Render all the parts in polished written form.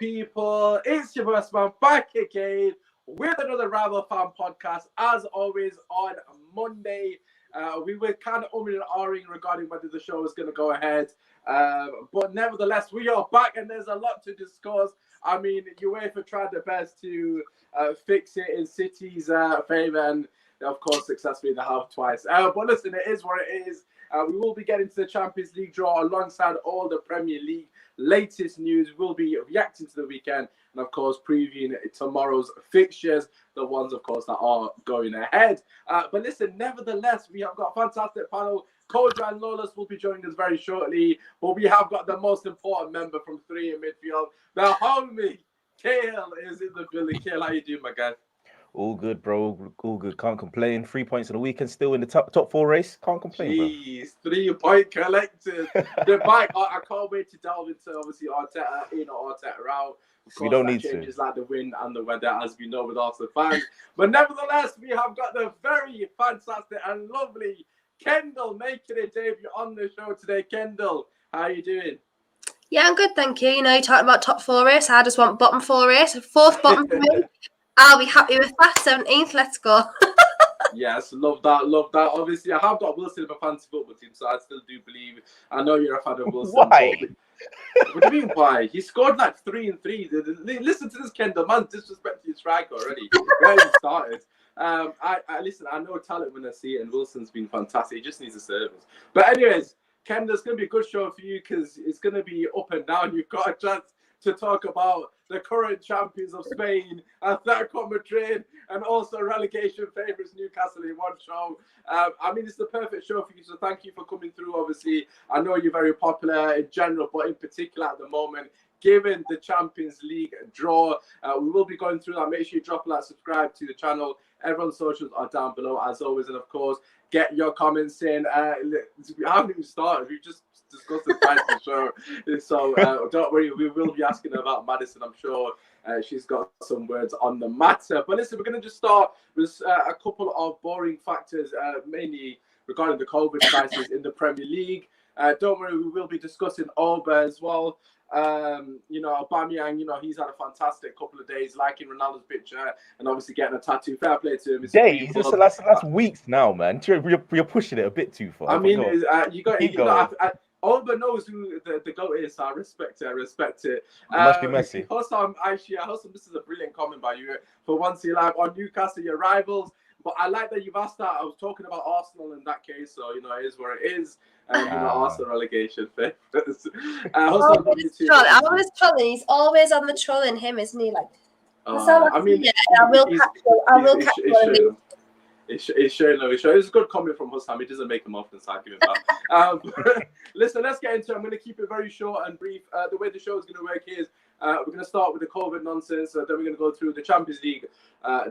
people? It's your best man back again with another Rival Fan podcast. As always, on Monday, we were kind of umming and ahhing regarding whether the show is going to go ahead. But nevertheless, we are back and there's a lot to discuss. I mean, UEFA tried their best to fix it in City's favour, and of course, successfully they have twice. But listen, it is what it is. We will be getting to the Champions League draw alongside all the Premier League latest news. We'll be reacting to the weekend and, of course, previewing tomorrow's fixtures, the ones, of course, that are going ahead. But listen, nevertheless, we have got a fantastic panel. Kojo and Lawless will be joining us very shortly, but we have got the most important member from three in midfield. The homie, Cahil, is in the building. Cahil, how you doing, my guy? All good, bro. All good. Can't complain. 3 points in the weekend, still in the top four race. Can't complain, Jeez, 3 point collected. The bike. I can't wait to delve into obviously Arteta in or Arteta out. Of course, we don't need changes to. like the wind and the weather, as we know with Arsenal fans. But nevertheless, we have got the very fantastic and lovely Kendall making a debut on the show today. Kendall, how are you doing? Yeah, I'm good, thank you. You know, you're talking about top four race. I just want bottom four race. Fourth bottom for me. I'll be happy with that. 17th, let's go. Yes, love that. Obviously, I have got Wilson in my fantasy football team, so I still do believe. I know you're a fan of Wilson. Why? What do you mean, why? He scored like 3 and 3. Listen to this, Kendall. Man, disrespecting his striker already. Where he started. I listen, I know talent when I see it, and Wilson's been fantastic. He just needs a service. But anyways, Kendall, it's going to be a good show for you because it's going to be up and down. You've got a chance to talk about the current champions of Spain, Atletico Madrid, and also relegation favourites Newcastle in one show. I mean, it's the perfect show for you, so thank you for coming through. Obviously, I know you're very popular in general, but in particular at the moment, given the Champions League draw, we will be going through that. Make sure you drop a like, subscribe to the channel. Everyone's socials are down below, as always, and of course, get your comments in. We haven't even started. We've just discussed the title show. So don't worry, we will be asking her about Madison. I'm sure she's got some words on the matter. But listen, we're going to just start with a couple of boring factors, mainly regarding the COVID crisis in the Premier League. Don't worry, we will be discussing Auba as well. You know, Aubameyang, you know, he's had a fantastic couple of days, liking Ronaldo's picture and obviously getting a tattoo. Fair play to him. Days? That's weeks now, man. You're pushing it a bit too far. I mean, you got Auba knows who the GOAT is, so I respect it. Must be messy. Also, this is a brilliant comment by you. For once in your life, on Newcastle, your rivals. But I like that you've asked that. I was talking about Arsenal in that case, so you know it is where it is. You know, Arsenal relegation favourites. I was trolling. He's always on the trolling him, isn't he? Like, I mean, I will catch you. It's showing. It was a good comment from Hussam. He doesn't make them often, so I give him that. Listen, let's get into it. I'm going to keep it very short and brief. The way the show is going to work is we're going to start with the COVID nonsense. Then we're going to go through the Champions League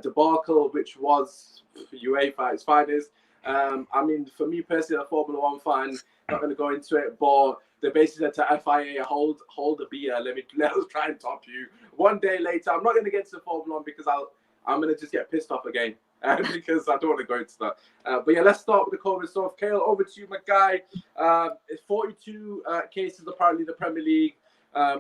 debacle, which was UEFA at its finest. I mean, for me personally, a Formula One fan, not going to go into it, but they basically said to FIA, hold the beer, let us try and top you. One day later, I'm not going to get to Formula One because I'm going to just get pissed off again. Because I don't want to go into that. But yeah, let's start with the COVID stuff. Cahil, over to you, my guy. 42 cases apparently in the Premier League,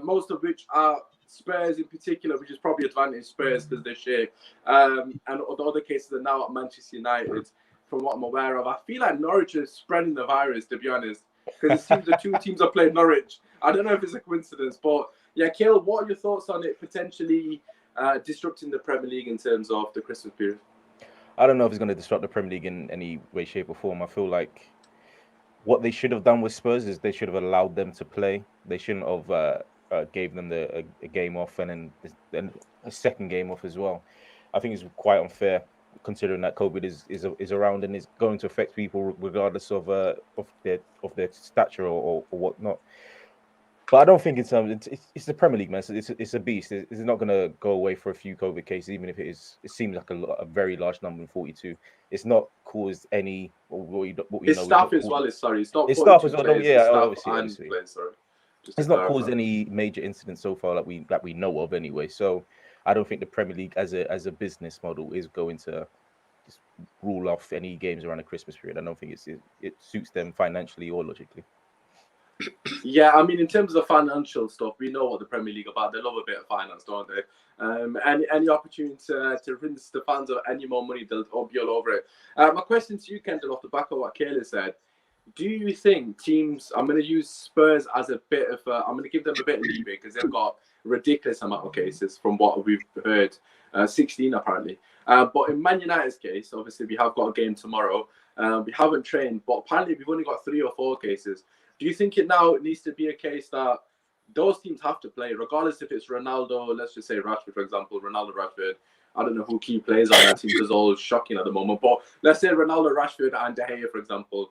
most of which are Spurs in particular, which is probably advantage Spurs because they're shit. And the other cases are now at Manchester United, from what I'm aware of. I feel like Norwich is spreading the virus, to be honest, because it seems the two teams are playing Norwich. I don't know if it's a coincidence, but yeah, Cahil, what are your thoughts on it potentially disrupting the Premier League in terms of the Christmas period? I don't know if it's going to disrupt the Premier League in any way, shape, or form. I feel like what they should have done with Spurs is they should have allowed them to play. They shouldn't have gave them a game off and then a second game off as well. I think it's quite unfair considering that COVID is around and is going to affect people regardless of their stature or whatnot. But I don't think it's the Premier League, man. It's a beast. It's not going to go away for a few COVID cases, even if it seems like a very large number in 42. It's not caused any. His staff as well. It's not. His staff as well. Yeah, obviously. It's not caused any major incidents so far that we know of anyway. So I don't think the Premier League as a business model is going to just rule off any games around the Christmas period. I don't think it suits them financially or logically. Yeah, I mean, in terms of financial stuff, we know what the Premier League are about. They love a bit of finance, don't they? Any opportunity to rinse the fans of any more money, they'll be all over it. My question to you, Kendall, off the back of what Kayla said, do you think teams, I'm going to use Spurs as a bit of I'm going to give them a bit of leeway because they've got a ridiculous amount of cases from what we've heard, 16 apparently. But in Man United's case, obviously we have got a game tomorrow. We haven't trained, but apparently we've only got 3 or 4 cases. Do you think it now needs to be a case that those teams have to play, regardless if it's Ronaldo, let's just say Rashford, for example, Ronaldo, Rashford. I don't know who key players on that team because all shocking at the moment. But let's say Ronaldo, Rashford, and De Gea, for example.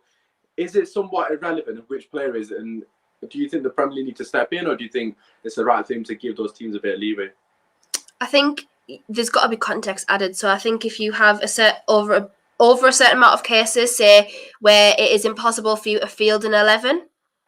Is it somewhat irrelevant of which player is it? And do you think the Premier League need to step in, or do you think it's the right thing to give those teams a bit of leeway? I think there's got to be context added. So I think if you have over a certain amount of cases, say where it is impossible for you to field an 11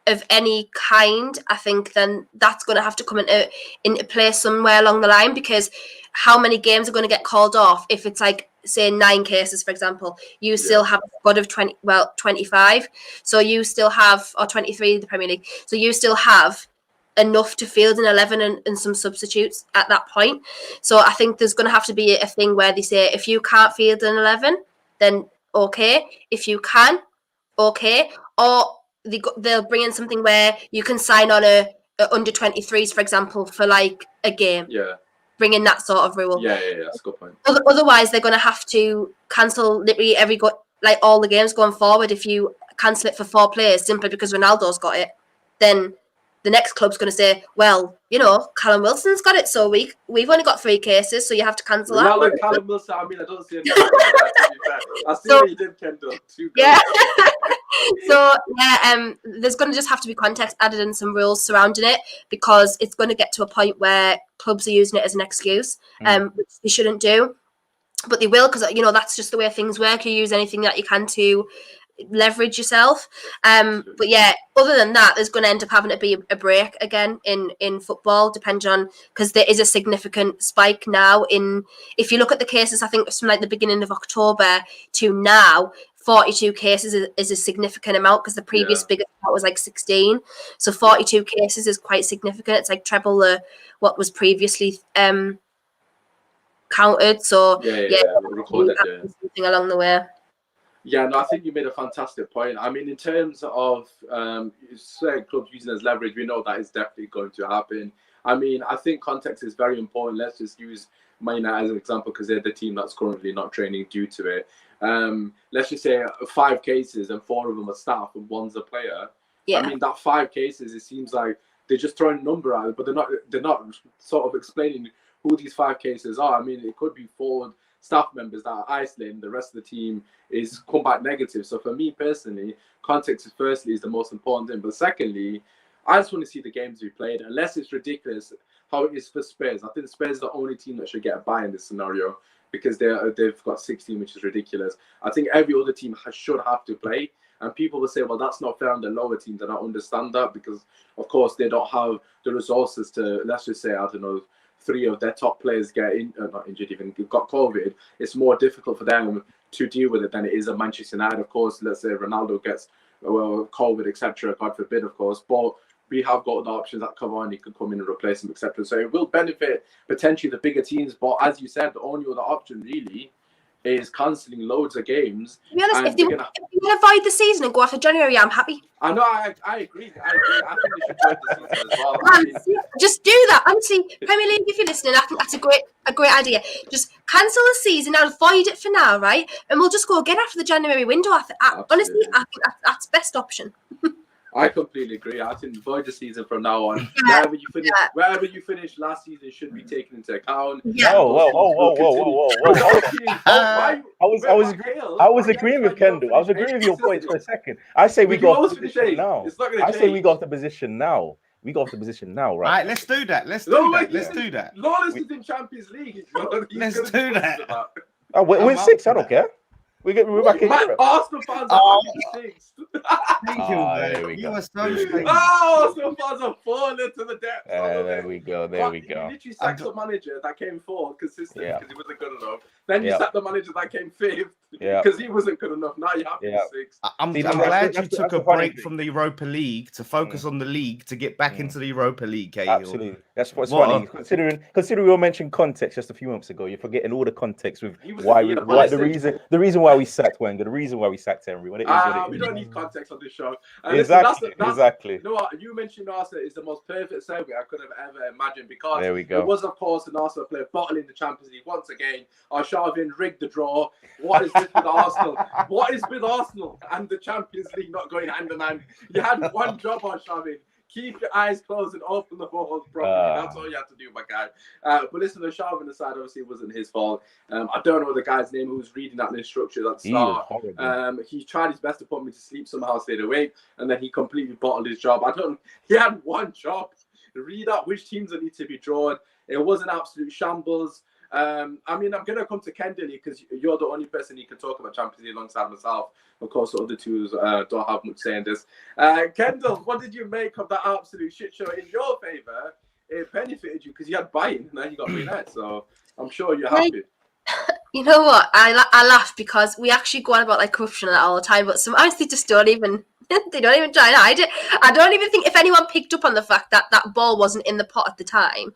of any kind, I think then that's going to have to come into play somewhere along the line, because how many games are going to get called off if it's like, say, 9 cases, for example? You still have a squad of 25. So you still have, or 23 in the Premier League. So you still have enough to field an 11 and some substitutes at that point. So I think there's going to have to be a thing where they say, if you can't field an 11, then okay. If you can, okay. Or they'll bring in something where you can sign on a under 23s, for example, for like a game. Yeah. Bring in that sort of rule. Yeah, that's a good point. Otherwise, they're going to have to cancel literally all the games going forward. If you cancel it for 4 players simply because Ronaldo's got it, then the next club's going to say, well, Callum Wilson's got it, so we've only got 3 cases, so you have to cancel Ronaldo that. And Callum Wilson, I mean, I don't see any. I see what you did, Kendall. Yeah. So there's going to just have to be context added and some rules surrounding it, because it's going to get to a point where clubs are using it as an excuse, which they shouldn't do, but they will, because that's just the way things work. You use anything that you can to leverage yourself. But yeah, other than that, there's going to end up having to be a break again in football, depending on, because there is a significant spike now if you look at the cases, I think from like the beginning of October to now, 42 cases is a significant amount, because the previous biggest amount was like 16. So 42 cases is quite significant. It's like treble what was previously counted. So something along the way. Yeah, no, I think you made a fantastic point. I mean, in terms of certain clubs using as leverage, we know that is definitely going to happen. I mean, I think context is very important. Let's just use Man United as an example, because they're the team that's currently not training due to it. Let's just say 5 cases and 4 of them are staff and 1's a player. Yeah. I mean, that 5 cases, it seems like they're just throwing a number out, but they're not sort of explaining who these 5 cases are. I mean, it could be 4 staff members that are isolating, the rest of the team is come back negative. So for me personally, context is firstly is the most important thing, but secondly, I just want to see the games be played, unless it's ridiculous how it is for Spurs. I think Spurs is the only team that should get a bye in this scenario, because they've got 16, which is ridiculous. I think every other team should have to play, and people will say, well, that's not fair on the lower teams. I don't understand that, because of course they don't have the resources to, let's just say, I don't know, 3 of their top players get not injured, even got COVID. It's more difficult for them to deal with it than it is at Manchester United. Of course, let's say Ronaldo gets COVID, etc. God forbid, of course, but we have got the options that Cavani could come in and replace him, etc. So it will benefit potentially the bigger teams. But as you said, the only other option really is cancelling loads of games. To be honest, if you want to avoid the season and go after January, I'm happy. I know, I agree. I think they should avoid the season as well. Just do that. Honestly, Premier League, if you're listening, I think that's a great idea. Just cancel the season and avoid it for now, right? And we'll just go again after the January window. Honestly, I think that's the best option. I completely agree. I think avoid the season from now on. Wherever you finish last season should be taken into account. Yeah. Whoa. I was agreeing with Kendall. I was agreeing with your points for a second. I say we go off the position now. I say we go off the position now. We go off the position now, right? All right, let's do that. Let's do that. Lawless is in Champions League. Let's do that. We're 6. I don't care. We're back in Europe. Arsenal fans are 6. Thank you, man. You are so strange. Arsenal fans are falling to the depths. There we go. You literally sacked the manager that came 4th consistently because he wasn't good enough. Then you sacked the manager that came 5th. Yeah. Because he wasn't good enough. Now you have to be 6. I'm See, glad you that's took the a funny break thing. from the Europa League to focus on the league to get back into the Europa League, Cahill. Absolutely. That's what's funny. Considering we mentioned context just a few months ago, you're forgetting all the context with why the reason why we sacked Wenger, the reason why we sacked Henry. What it is. We don't need context on this show. Exactly. Exactly. You know what? You mentioned Arsenal is the most perfect segue I could have ever imagined, because there we go. It was, of course, an Arsenal player bottling the Champions League once again. Arshavin rigged the draw. What is this with Arsenal? What is with Arsenal and the Champions League not going hand in hand? You had one job, Arshavin. Keep your eyes closed and open the balls properly. That's all you have to do, my guy. But listen, the Sharvin aside, obviously, it wasn't his fault. I don't know the guy's name who was reading that instruction at the start. He tried his best to put me to sleep, somehow stayed awake, and then he completely bottled his job. He had one job. Read out which teams that need to be drawn. It was an absolute shambles. I'm going to come to Kendall because you're the only person he can talk about Champions League alongside myself. Of course, the other two don't have much say in this. Kendall, what did you make of that absolute shit show? In your favour, it benefited you because you had Bayern and then you got Bayern, so I'm sure you're happy. You know what? I laugh because we actually go on about like corruption all the time, but sometimes they just don't even they don't even try and hide it. I don't even think if anyone picked up on the fact that that ball wasn't in the pot at the time.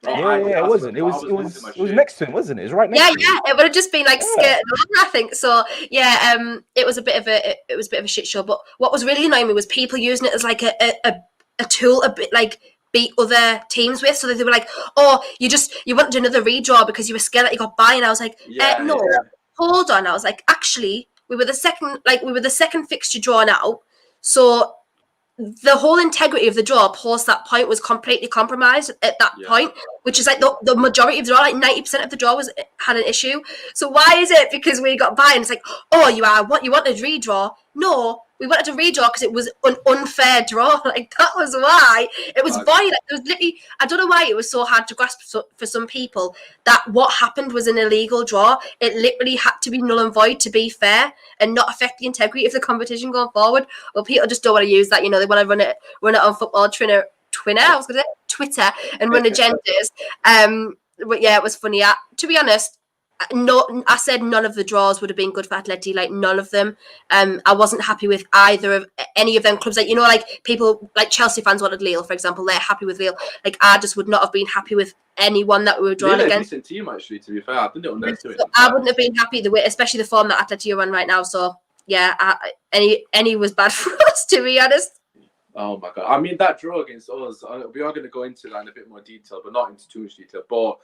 It wasn't. It was next to him, wasn't it? It was right next to him. Yeah. It would have just been like skirted along, I think. So it was a bit of a shit show. But what was really annoying me was people using it as like a tool, a bit like beat other teams with. So they were like, "Oh, you wanted another redraw because you were scared that you got by." And I was like, "No, hold on." I was like, "Actually, we were the second fixture drawn out, so." The whole integrity of the draw post that point was completely compromised at that point, which is like the majority of the draw, like 90% of the draw had an issue. So why is it because we got by and it's like, oh, you wanted to redraw? No, we wanted to redraw because it was an unfair draw. Like that was why it was void. It was literally, I don't know why it was so hard to grasp for some people that what happened was an illegal draw. It literally had to be null and void to be fair and not affect the integrity of the competition going forward. Well, people just don't want to use that. You know, they want to run it on football Twitter. I was going to say Twitter and run agendas. But yeah, it was funny. To be honest, I said none of the draws would have been good for Atleti, like none of them. I wasn't happy with either of any of them clubs. Like, you know, like people like Chelsea fans wanted Lille, for example. They're happy with Lille. Like I just would not have been happy with anyone that we were drawn against. Lille a decent team, actually. To be fair, I think I wouldn't have been happy the way, especially the form that Atleti are on right now. So yeah, any was bad for us, to be honest. Oh my god! I mean, that draw against us. We are going to go into that in a bit more detail, but not into too much detail. But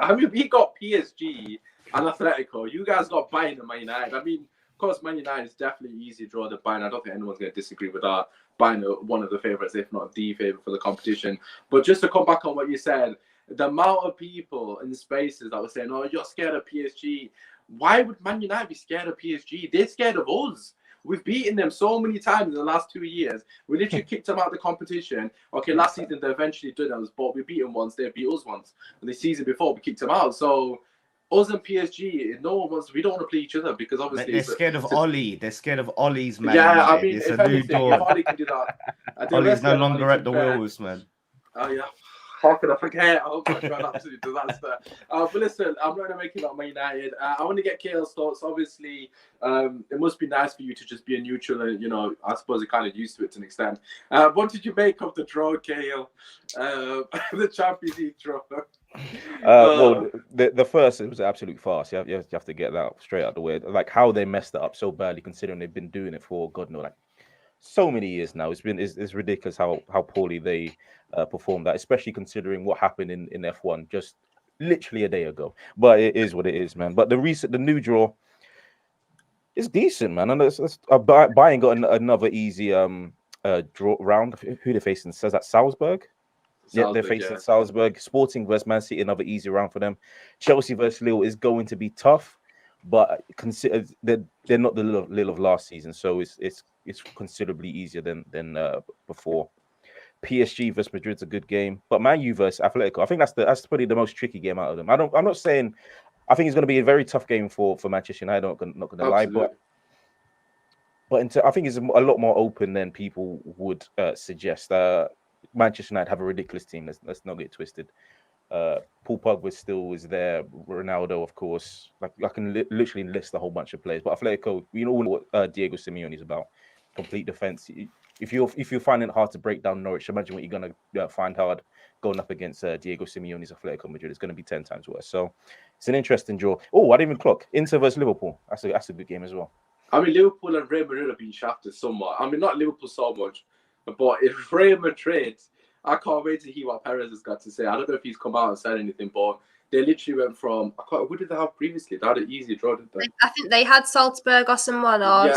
I mean, we got PSG and Atletico. You guys got Bayern and Man United. I mean, of course, Man United is definitely easy to draw the Bayern. I don't think anyone's going to disagree with that. Bayern are one of the favourites, if not the favourite for the competition. But just to come back on what you said, the amount of people in the spaces that were saying, "Oh, you're scared of PSG." Why would Man United be scared of PSG? They're scared of us. We've beaten them so many times in the last 2 years. We literally kicked them out of the competition. Okay, last season they eventually did us, but we beat them once. They beat us once. And the season before we kicked them out. So us and PSG, we don't want to play each other because obviously they're scared of Oli. They're scared of Oli's man. Yeah, I mean, it's if a new door. Oli can do that. Oli's no longer at the wheels, man. Oh yeah. How could I forget? Oh my god, absolute disaster. But listen, I'm not going to make it about Man United. I want to get Cahil's thoughts. Obviously, it must be nice for you to just be a neutral and, you know, I suppose you're kind of used to it to an extent. What did you make of the draw, Cahil? The Champions League draw? Well, the first, it was an absolute farce. You have to get that straight out the way. Like how they messed it up so badly, considering they've been doing it for, God knows, like so many years now. It's ridiculous how poorly they performed that, especially considering what happened in F1 just literally a day ago. But it is what it is, man. But the new draw is decent, man. And Bayern got another easy draw round. Who they're facing? Says that Salzburg. Yeah, they're facing Salzburg. Sporting versus Man City, another easy round for them. Chelsea versus Lille is going to be tough, but consider they're not the Lille of last season, so it's considerably easier than before. PSG versus Madrid's a good game, but Man U versus Atletico, I think that's probably the most tricky game out of them. I'm not saying I think it's going to be a very tough game for Manchester United. I'm not going to lie, but I think it's a lot more open than people would suggest. Manchester United have a ridiculous team. Let's not get twisted. Paul Pogba still is there. Ronaldo, of course. Like I can literally list a whole bunch of players. But Atletico, you know what Diego Simeone is about. Complete defense. If you're finding it hard to break down Norwich, imagine what you're gonna find hard going up against Diego Simeone's Atletico Madrid. It's going to be 10 times worse. So it's an interesting draw. Oh, I didn't even clock Inter versus Liverpool. That's a good game as well. I mean, Liverpool and Real Madrid have been shafted somewhat. I mean, not Liverpool so much, but if Real Madrid, I can't wait to hear what Perez has got to say. I don't know if he's come out and said anything, but they literally went from, what did they have previously? They had an easy draw, didn't they? I think they had Salzburg or someone, or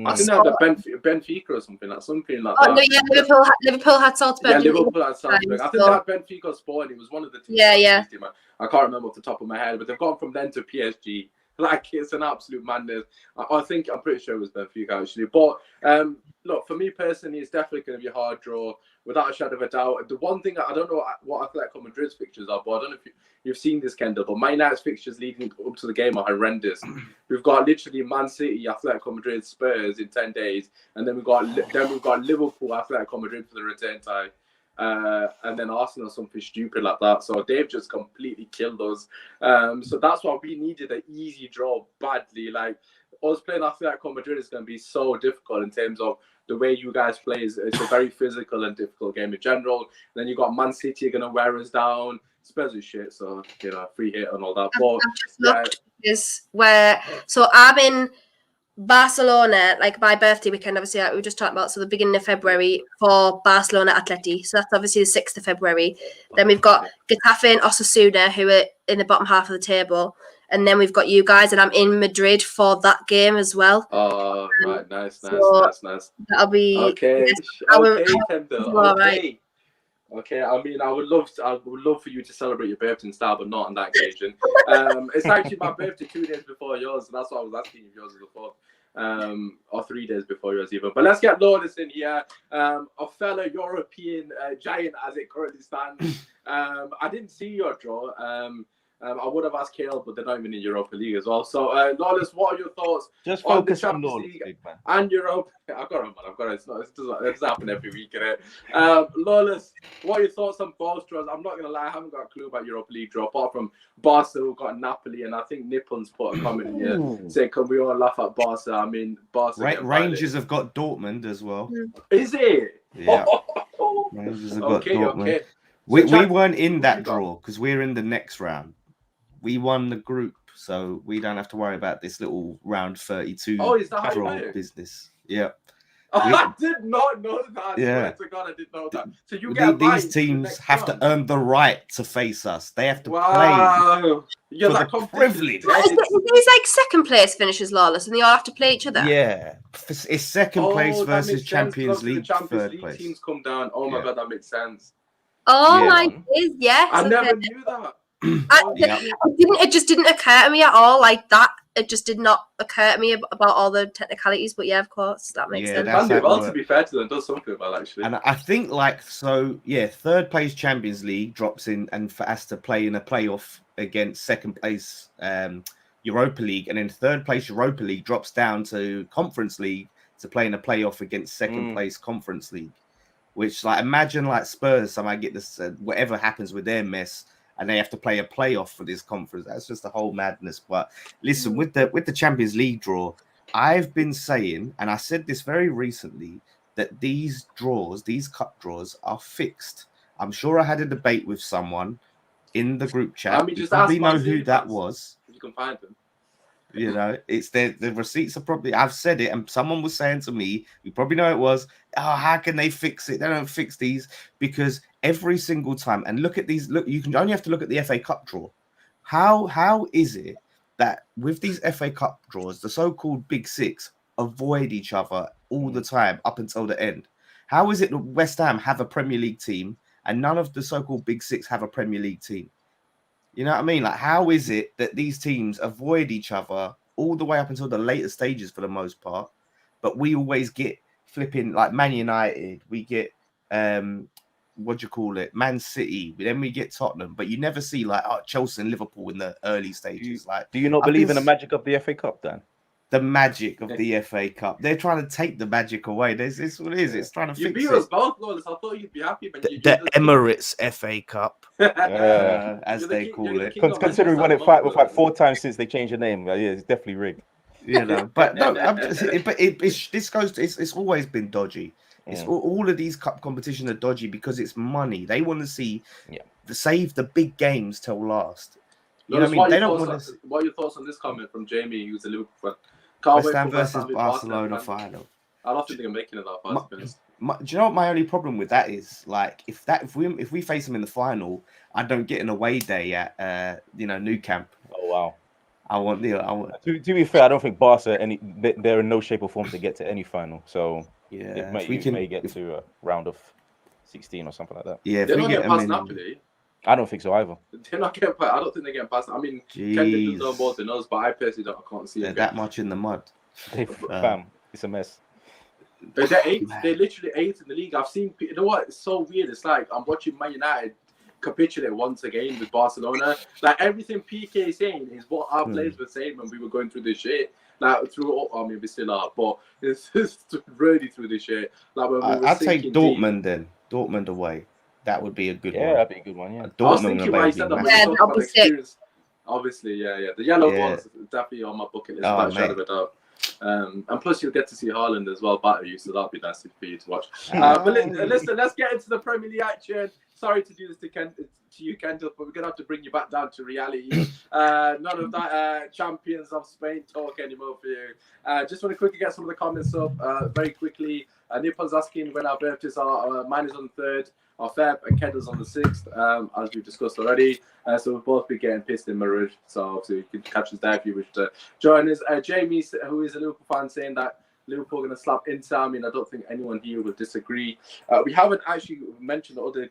I think they had a Benfica or something like that. Oh no, yeah, Liverpool had Salzburg. Yeah, Liverpool had Salzburg. I think that Benfica Spawn. It was one of the two. Yeah. I can't remember off the top of my head, but they've gone from then to PSG. Like, it's an absolute madness. I'm pretty sure it was Benfica actually. But look, for me personally, it's definitely going to be a hard draw without a shadow of a doubt. The one thing I don't know what Atletico Madrid's fixtures are, but I don't know if you've seen this, Kendall, but Man United's fixtures leading up to the game are horrendous. We've got literally Man City, Atletico Madrid, Spurs in 10 days, and then we've got Liverpool, Atletico Madrid for the return tie. And then Arsenal, something stupid like that. So they've just completely killed us. So that's why we needed an easy draw badly. Like, us playing Atletico Madrid is going to be so difficult in terms of the way you guys play. It's a very physical and difficult game in general. And then you got Man City going to wear us down. Spurs is shit, so free hit and all that. So I'm in Barcelona, like my birthday weekend, obviously, like we were just talking about. So the beginning of February for Barcelona Atleti. So that's obviously the 6th of February. Then we've got Getafe and Osasuna, who are in the bottom half of the table. And then we've got you guys, and I'm in Madrid for that game as well. Oh, right, nice. That'll be okay. Kendall. Right. Okay, I mean, I would love for you to celebrate your birthday in style, but not on that occasion. It's actually my birthday 2 days before yours, and that's why I was asking if yours was before, or 3 days before yours even. But let's get Lawless in here, a fellow European giant as it currently stands. I didn't see your draw. I would have asked Cahil, but they're not even in Europa League as well. So, Lawless, what are your thoughts? Just on focus the on Champions Lawless, League big man. and Europe? I've got it. It doesn't happen every week, innit? Lawless, what are your thoughts on both draws? I'm not going to lie, I haven't got a clue about Europa League draw, apart from Barca, who got Napoli, and I think Nippon's put a comment in here saying, can we all laugh at Barca? I mean, Barca. Rangers have got Dortmund as well. Is it? Yeah. Rangers have got Dortmund. Okay. We weren't in that draw because we're in the next round. We won the group, so we don't have to worry about this little round 32 draw business. Yeah. I did not know that. Yeah. To God, I didn't know that. So you get these teams have to earn the right to face us. They have to play for the privilege. It's like second place finishes Lawless, and they all have to play each other. Yeah, it's second place versus Champions League. Champions League teams come down. Oh my God, that makes sense. Oh my days, yes. I never knew that. It just didn't occur to me at all like that. It just did not occur to me about all the technicalities. But yeah, of course, that makes sense. And to be fair to them, does something well actually. And I think third place Champions League drops in and has to play in a playoff against second place Europa League, and then third place Europa League drops down to Conference League to play in a playoff against second place Conference League. Which, like, imagine like Spurs somehow get this whatever happens with their mess, and they have to play a playoff for this conference. That's just a whole madness. But listen, with the Champions League draw, I've been saying, and I said this very recently, that these cup draws are fixed. I'm sure I had a debate with someone in the group chat. You probably know who that was. You can find them. You know, it's the receipts are probably. I've said it, and someone was saying to me, "You probably know it was. Oh, how can they fix it? They don't fix these because every single time. And look at these. Look, you can only have to look at the FA Cup draw. How is it that with these FA Cup draws, the so-called Big Six avoid each other all the time up until the end? How is it that West Ham have a Premier League team and none of the so-called Big Six have a Premier League team? You know what I mean? Like, how is it that these teams avoid each other all the way up until the later stages for the most part, but we always get flipping like Man United, we get Man City, then we get Tottenham, but you never see like Chelsea and Liverpool in the early stages. Do you not believe in the magic of the FA Cup, Dan? the magic of the FA Cup. They're trying to take the magic away. It's what it is. It's trying to You fix beat it. us both, Lawless. I thought you'd be happy. But The Emirates FA Cup, Yeah. as they call it. Considering we won it like 4 times since they changed the name, yeah, it's definitely rigged. You know, but no, this goes. It's always been dodgy. It's all of these cup competitions are dodgy because it's money. They want to see save the big games till last. You know what I mean? They don't want to. What are your thoughts on this comment from Jamie, who's a Liverpool fan? West Ham versus Barcelona final. I don't think they're making it that far. Do you know what my only problem with that is? Like, if we face them in the final, I don't get an away day at Nou Camp. Oh wow. I want. To be fair, I don't think Barca they're in no shape or form to get to any final. So yeah, we may get to a round of 16 or something like that. Yeah, they're not getting past Napoli. I don't think so either. They're not getting past. I don't think they're getting past. I mean, Kendall does know more than us, but I personally can't see they're that much in the mud. Fam, it's a mess. They're 8th. They're literally 8th in the league. I've seen. You know what? It's so weird. It's like I'm watching Man United capitulate once again with Barcelona. Like everything PK is saying is what our players were saying when we were going through this shit. Like through, I mean, we still are, but it's just really through this shit. Like when we were I'd take Dortmund deep. then. Dortmund away. That would be a good one. Yeah, that'd be a good one. Yeah. I was thinking why you said that. Yeah, that'll be sick. Obviously, yeah. The yellow one's definitely on my bucket list. Without a shadow of a doubt. And plus, you'll get to see Haaland as well batter you, so that'll be nice for you to watch. But listen, let's get into the Premier League action. Sorry to do this to you, Kendall, but we're gonna have to bring you back down to reality. None of that champions of Spain talk anymore for you. Just want to quickly get some of the comments up very quickly. Nippon's asking when our birthdays are. Mine is on the 3rd of Feb and Kendall's on the 6th, as we've discussed already. So we'll both be getting pissed in Marouge. So obviously you can catch us there if you wish to join us. Jamie, who is a Liverpool fan, saying that Liverpool are going to slap Inter. I mean, I don't think anyone here would disagree. We haven't actually mentioned the other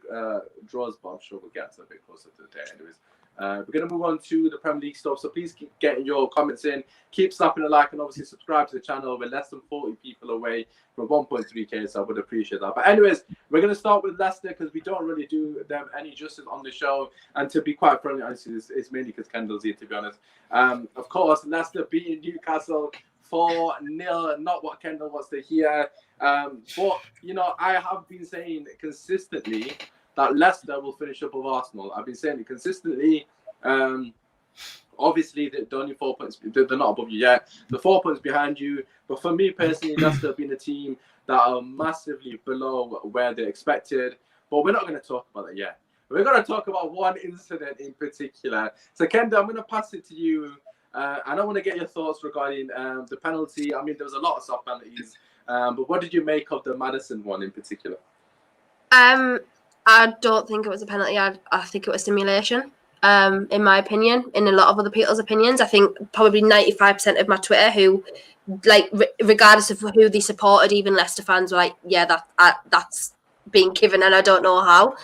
draws, but I'm sure we'll get to a bit closer to the day anyways. We're going to move on to the Premier League stuff, so please keep getting your comments in. Keep slapping a like and obviously subscribe to the channel. We're less than 40 people away from 1.3k, so I would appreciate that. But anyways, we're going to start with Leicester because we don't really do them any justice on the show. And to be quite friendly, honestly, it's mainly because Kendall's here, to be honest. Of course, Leicester beating Newcastle 4-0, not what Kendall wants to hear. But, you know, I have been saying consistently that Leicester will finish above Arsenal. I've been saying it consistently. Obviously, they're only 4 points. They're not above you yet. They're 4 points behind you. But for me personally, Leicester have been a team that are massively below where they're expected. But we're not going to talk about that yet. We're going to talk about one incident in particular. So, Kendall, I'm going to pass it to you. And I want to get your thoughts regarding the penalty. I mean, there was a lot of soft penalties. But what did you make of the Maddison one in particular? I don't think it was a penalty. I think it was simulation. In my opinion, in a lot of other people's opinions, I think probably 95% of my Twitter, who, like, regardless of who they supported, even Leicester fans were like, "Yeah, that's being given," and I don't know how.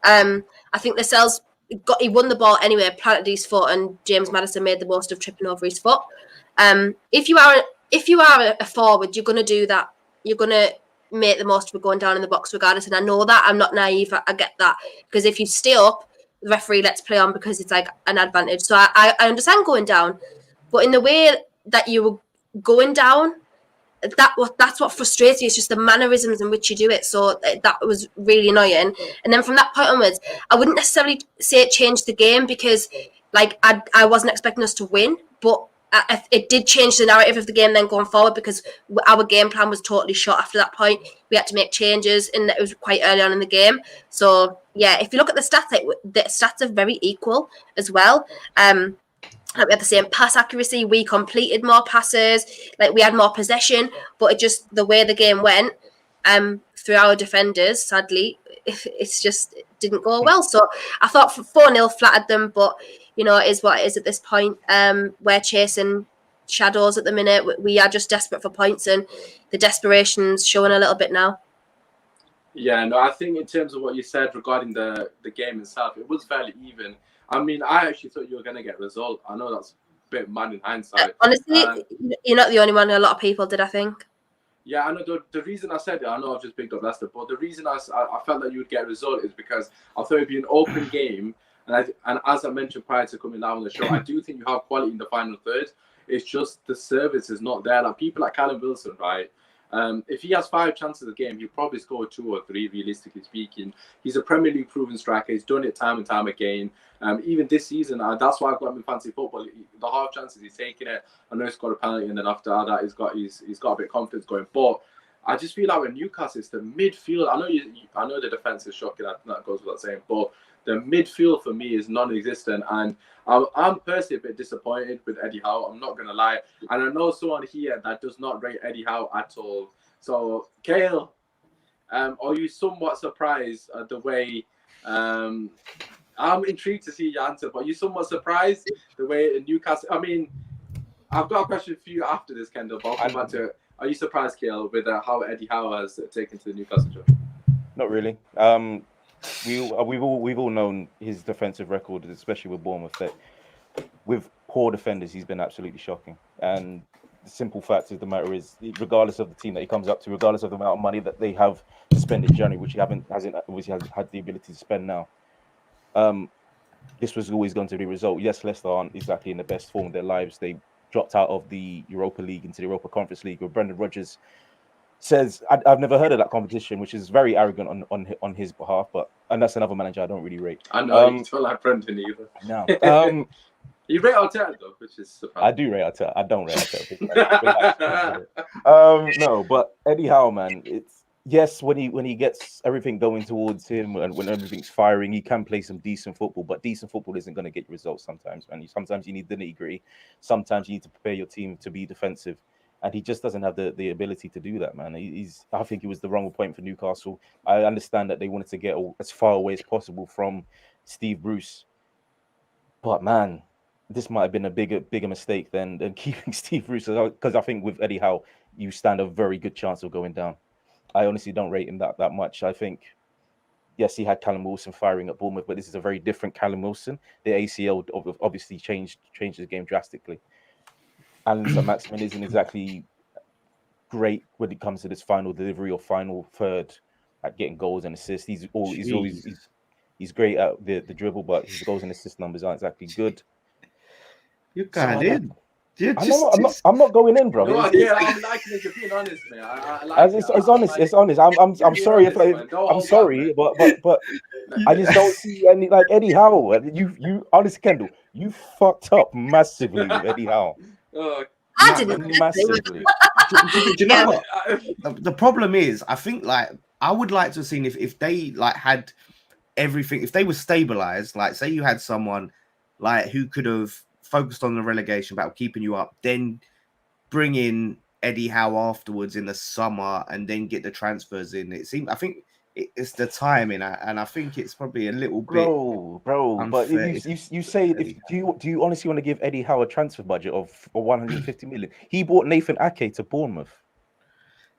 I think Lascelles he won the ball anyway, planted his foot, and James Maddison made the most of tripping over his foot. If you are a forward, you're going to do that. You're going to make the most of it going down in the box regardless. And I know that. I'm not naive. I get that. Because if you stay up, the referee lets play on because it's like an advantage. So I understand going down. But in the way that you were going down, that's what frustrates you. It's just the mannerisms in which you do it. So that was really annoying. And then from that point onwards, I wouldn't necessarily say it changed the game because, like, I wasn't expecting us to win. But it did change the narrative of the game then going forward because our game plan was totally shot after that point. We had to make changes and it was quite early on in the game. So, yeah, if you look at the stats, the stats are very equal as well. We had the same pass accuracy. We completed more passes. Like, we had more possession. But it just, the way the game went through our defenders, sadly, it didn't go well. So I thought 4-0 flattered them, but you know, it is what it is at this point. We're chasing shadows at the minute. We are just desperate for points, and the desperation's showing a little bit now. Yeah, no, I think in terms of what you said regarding the game itself, it was fairly even. I mean, I actually thought you were going to get a result. I know that's a bit mad in hindsight. Honestly, you're not the only one. A lot of people did, I think. Yeah, I know the reason I said it, I know I've just picked up Leicester, but the reason I felt that you would get a result is because I thought it would be an open game. And as I mentioned prior to coming down on the show, I do think you have quality in the final third. It's just the service is not there. Like people like Callum Wilson, right? If he has 5 chances a game, he'll probably score 2 or 3, realistically speaking. He's a Premier League proven striker. He's done it time and time again. Even this season, that's why I've got him in fantasy football. The half chances, he's taking it. I know he scored a penalty, and then after that, he's got a bit of confidence going. But I just feel like with Newcastle, it's the midfield. I know the defense is shocking. That goes without saying, but the midfield for me is non-existent, and I'm personally a bit disappointed with Eddie Howe. I'm not gonna lie, and I know someone here that does not rate Eddie Howe at all. So, Cahil, are you somewhat surprised at the way? I'm intrigued to see your answer, but are you somewhat surprised the way Newcastle? I mean, I've got a question for you after this, Kendall. But I'll come back to it. Are you surprised, Cahil, with how Eddie Howe has taken to the Newcastle job? Not really. We've all known his defensive record, especially with Bournemouth, that with poor defenders, he's been absolutely shocking. And the simple fact of the matter is, regardless of the team that he comes up to, regardless of the amount of money that they have to spend in January, which he hasn't had the ability to spend now, this was always going to be a result. Yes, Leicester aren't exactly in the best form of their lives. They dropped out of the Europa League into the Europa Conference League, where Brendan Rodgers says, I've never heard of that competition, which is very arrogant on his behalf, and that's another manager I don't really rate. I know, you don't like Brendan either. No. You rate Arteta though, which is surprising. I do rate Arteta. I don't rate Arteta. No, but Eddie Howe, man, yes, when he gets everything going towards him and when everything's firing, he can play some decent football, but decent football isn't going to get results sometimes, man. Sometimes you need the nitty-gritty. Sometimes you need to prepare your team to be defensive. And he just doesn't have the ability to do that, man. I think he was the wrong appointment for Newcastle. I understand that they wanted to get as far away as possible from Steve Bruce. But, man, this might have been a bigger mistake than keeping Steve Bruce. Because I think with Eddie Howe, you stand a very good chance of going down. I honestly don't rate him that much. I think, yes, he had Callum Wilson firing at Bournemouth, but this is a very different Callum Wilson. The ACL obviously changed his game drastically. And Saint-Maximin isn't exactly great when it comes to this final delivery or final third at getting goals and assists. He's great at the dribble, but his goals and assist numbers aren't exactly good. You got it. I'm not going in, bro. No, I'm liking it. You're being honest, man. I like it's honest. It's honest. I'm sorry I'm sorry, but I just don't see any like Eddie Howe. You honest, Kendall, you fucked up massively with Eddie Howe. I didn't massively. Do you know what? The problem is, I think like I would like to have seen if they like had everything, if they were stabilized, like say you had someone like who could have focused on the relegation battle, keeping you up, then bring in Eddie Howe afterwards in the summer and then get the transfers in. I think it's the timing, and I think it's probably a little bit bro. unfair. But you say, do you honestly want to give Eddie Howe a transfer budget of 150 million? He bought Nathan Ake to Bournemouth.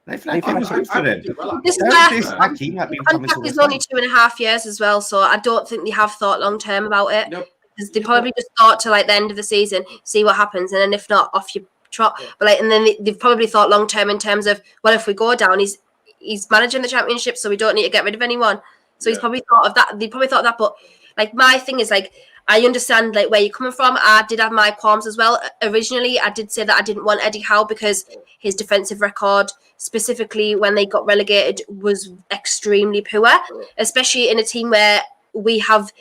Nathan Ake was good for them. This contract is only 2.5 years as well, so I don't think they have thought long term about it. Nope. Because they probably just thought to like the end of the season, see what happens, and then if not, off you trot. But like, and then they've probably thought long term in terms of, well, if we go down, he's managing the Championship, so we don't need to get rid of anyone. So he's probably thought of that. They probably thought of that. But like my thing is like, I understand like where you're coming from. I did have my qualms as well. Originally, I did say that I didn't want Eddie Howe because his defensive record, specifically when they got relegated, was extremely poor, especially in a team where we have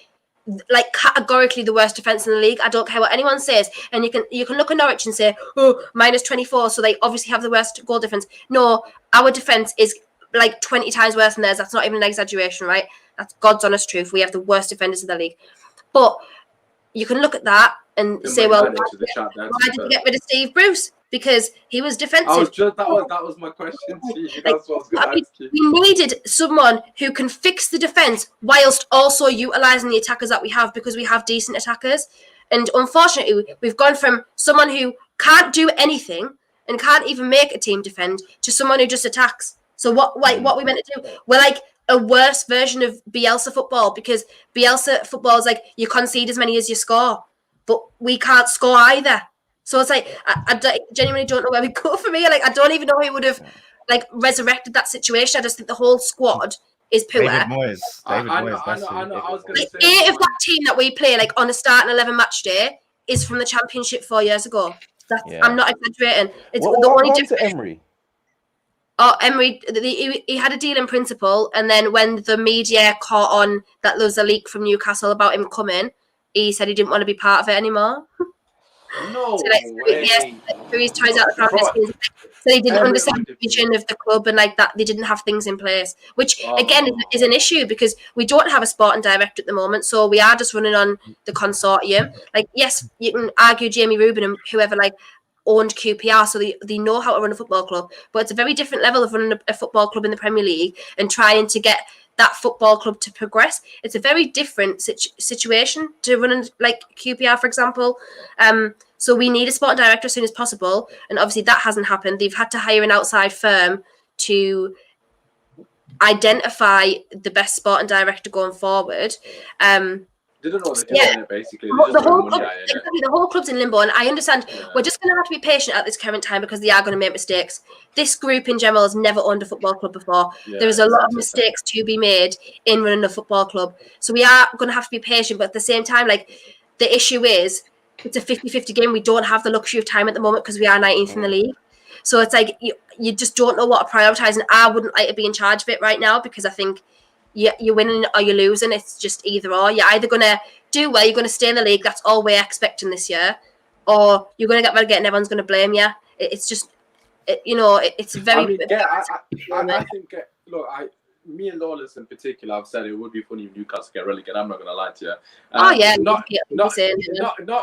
like categorically the worst defense in the league. I don't care what anyone says, and you can look at Norwich and say, oh, -24, so they obviously have the worst goal difference. No, our defense is like 20 times worse than theirs. That's not even an exaggeration, right? That's God's honest truth. We have the worst defenders in the league. But you can look at that and say, well, why did you get rid of Steve Bruce? Because he was defensive. That was my question to you. That's what I was going to ask you. We needed someone who can fix the defence whilst also utilising the attackers that we have, because we have decent attackers. And unfortunately, we've gone from someone who can't do anything and can't even make a team defend to someone who just attacks. So what we meant to do? We're like a worse version of Bielsa football, because Bielsa football is like you concede as many as you score, but we can't score either. So it's like I genuinely don't know where we go from here. Like I don't even know who would have like resurrected that situation. I just think the whole squad is poor. David Moyes. I know. I was going to say 8 of that team that we play like on a starting 11 match day is from the Championship 4 years ago. I'm not exaggerating. It's What the only happened to difference. Emery? Oh, Emery, he had a deal in principle, and then when the media caught on that there was a leak from Newcastle about him coming, he said he didn't want to be part of it anymore. No So, like, way. yes, threw his toys out the pram. So he didn't understand the vision of the club, and like that, they didn't have things in place, which again is an issue because we don't have a sporting director at the moment. So we are just running on the consortium. Like, yes, you can argue Jamie Rubin and whoever like owned QPR, so they know how to run a football club, but it's a very different level of running a football club in the Premier League and trying to get that football club to progress. It's a very different situation to running like QPR, for example. So we need a sporting director as soon as possible, and obviously that hasn't happened. They've had to hire an outside firm to identify the best sporting director going forward. They don't know what they're doing, basically. The whole club's in limbo, and I understand we're just going to have to be patient at this current time because they are going to make mistakes. This group in general has never owned a football club before. There is a lot of mistakes to be made in running a football club. So we are going to have to be patient, but at the same time, like, the issue is it's a 50-50 game. We don't have the luxury of time at the moment because we are 19th in the league. So it's like you just don't know what to prioritise, and I wouldn't like to be in charge of it right now because I think you're winning or you're losing. It's just either or. You're either going to do well, you're going to stay in the league, that's all we're expecting this year, or you're going to get relegated and everyone's going to blame you. It's just, it's very... I think, look, me and Lawless in particular, I've said it would be funny if Newcastle get relegated. I'm not going to lie to you.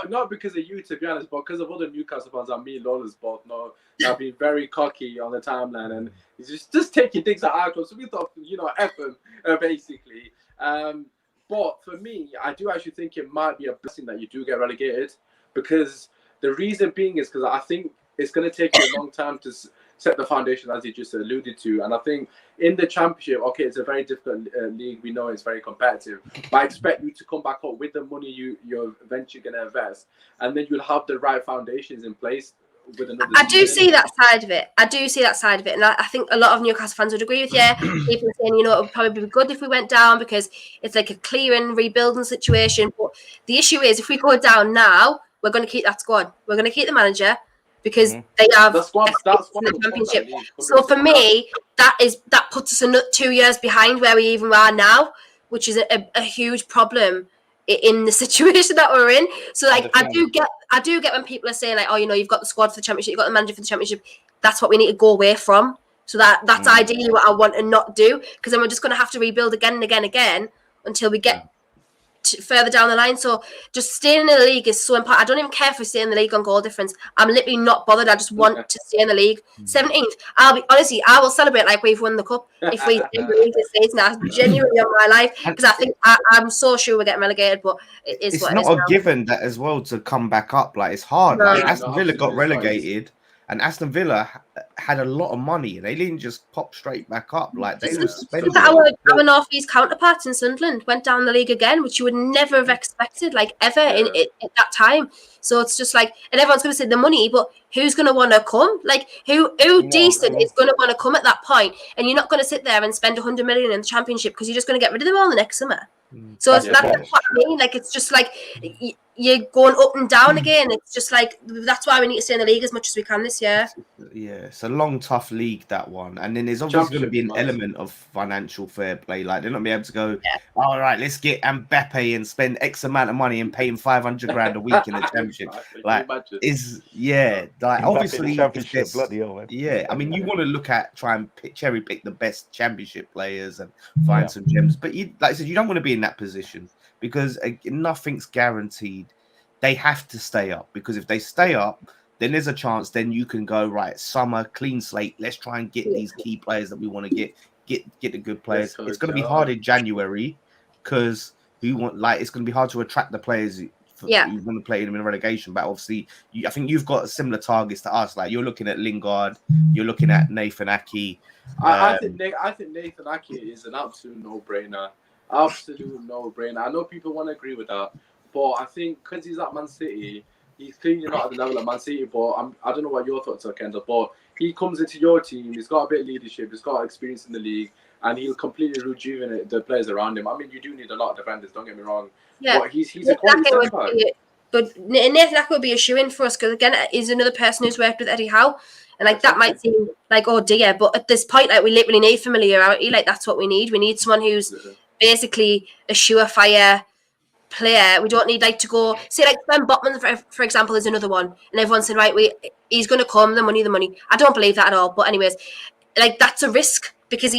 Not because of you, to be honest, but because of other Newcastle fans that me and Lawless both know that have been very cocky on the timeline, and he's just taking digs at our club. So we thought, F him, basically. But for me, I do actually think it might be a blessing that you do get relegated, because the reason being is because I think it's going to take you a long time to set the foundation, as you just alluded to. And I think in the Championship, okay, it's a very difficult league. We know it's very competitive. But I expect you to come back up with the money you're eventually going to invest. And then you'll have the right foundations in place with another I do see that side of it. And I think a lot of Newcastle fans would agree with you. People are saying, it would probably be good if we went down because it's like a clearing, rebuilding situation. But the issue is, if we go down now, we're going to keep that squad. We're going to keep the manager, because they have the Championship. So for me, that puts us 2 years behind where we even are now, which is a huge problem in the situation that we're in. So like, I do get when people are saying like, you've got the squad for the Championship, you've got the manager for the Championship. That's what we need to go away from. So that's ideally what I want to not do, because then we're just going to have to rebuild again and again and again until we get further down the line. So just staying in the league is so important. I don't even care if we stay in the league on goal difference. I'm literally not bothered. I just want to stay in the league. 17th, I will celebrate like we've won the cup if we stay in the league this season. That's genuinely on my life, because I think I'm so sure we're getting relegated, but it's what it is. It's not a given that as well to come back up. Like, it's hard. Aston Villa got relegated. And Aston Villa had a lot of money. They didn't just pop straight back up. Like, they were spending. Our North East counterparts in Sunderland went down the league again, which you would never have expected, like, ever in that time. So it's just like, and everyone's going to say the money, but who's going to want to come? Like, who decent is going to want to come at that point? And you're not going to sit there and spend 100 million in the Championship because you're just going to get rid of them all the next summer. So that's what I mean. Like, it's just like you're going up and down again. It's just like, that's why we need to stay in the league as much as we can this year. Yeah, it's a long, tough league, that one. And then there's obviously going to be an element of financial fair play. Like, they're not going to be able to go, all right, let's get Mbappe and spend X amount of money and pay him 500 grand a week in the Championship. Like, obviously, bloody hell, man. Yeah, I mean, you want to try and cherry pick the best Championship players and find some gems. But like I said, you don't want to be in that position, because nothing's guaranteed. They have to stay up, because if they stay up, then there's a chance. Then you can go, right, summer, clean slate. Let's try and get these key players that we want to get the good players. It's going to be hard in January, because it's going to be hard to attract the players you want to play them in relegation. But obviously, I think you've got similar targets to us. Like, you're looking at Lingard, you're looking at Nathan Ake. I think Nathan Ake is an absolute no-brainer. Absolute no-brainer. I know people want to agree with that, but I think because he's at Man City, he's clearly not at the level of Man City. But I don't know what your thoughts are, Kendall, but he comes into your team, he's got a bit of leadership, he's got experience in the league, and he'll completely rejuvenate the players around him. I mean, you do need a lot of defenders, don't get me wrong. Yeah, but he's a quality centre back. But Nathan Ake would be a shoo-in for us because, again, he's another person who's worked with Eddie Howe. And, like, that might seem like, oh, dear. But at this point, like, we literally need familiarity. Like, that's what we need. We need someone who's basically a surefire player. We don't need, like, to go... Say, like, Ben Botman, for example, is another one. And everyone's saying, right, he's going to come, the money. I don't believe that at all. But anyways, like, that's a risk because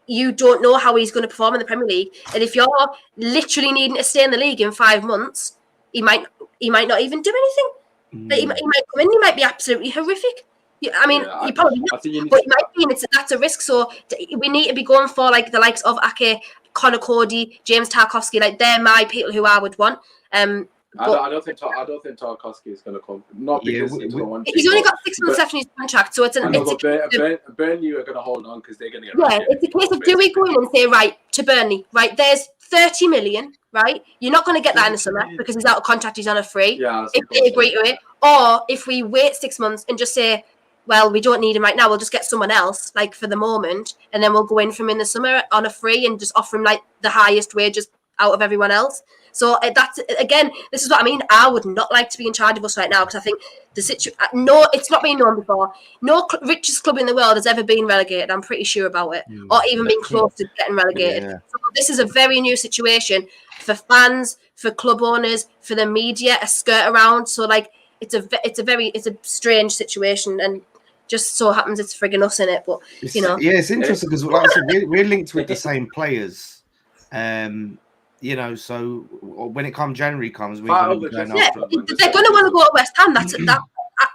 you don't know how he's going to perform in the Premier League. And if you're literally needing to stay in the league in 5 months, he might not even do anything. Like, he might come in, he might be absolutely horrific. I mean, he probably not, but he might be, and that's a risk. So we need to be going for, like, the likes of Ake, Connor Cody, James Tarkowski. Like, they're my people who I would want. I don't think Tarkowski is going to come. Not because he's only got 6 months left in his contract, so Burnley are going to hold on because they're going to get. It's a case of do we go in and say, right, to Burnley, right? There's 30 million, right? You're not going to get that in the summer because he's out of contract. He's on a free. Yeah, if they agree to it, or if we wait 6 months and just say, well, we don't need him right now. We'll just get someone else, like, for the moment, and then we'll go in for him in the summer on a free and just offer him, like, the highest wages out of everyone else. So that's, again, this is what I mean. I would not like to be in charge of us right now because I think the situation. No, it's not been known before. No richest club in the world has ever been relegated. I'm pretty sure about it, or even been close to getting relegated. Yeah. So this is a very new situation for fans, for club owners, for the media, a skirt around. So, like, it's a strange situation, and just so happens it's frigging us in it. But it's interesting because, like I said, we're linked with the same players. So when January comes, we're going to be going after them. They're going to want to go to West Ham.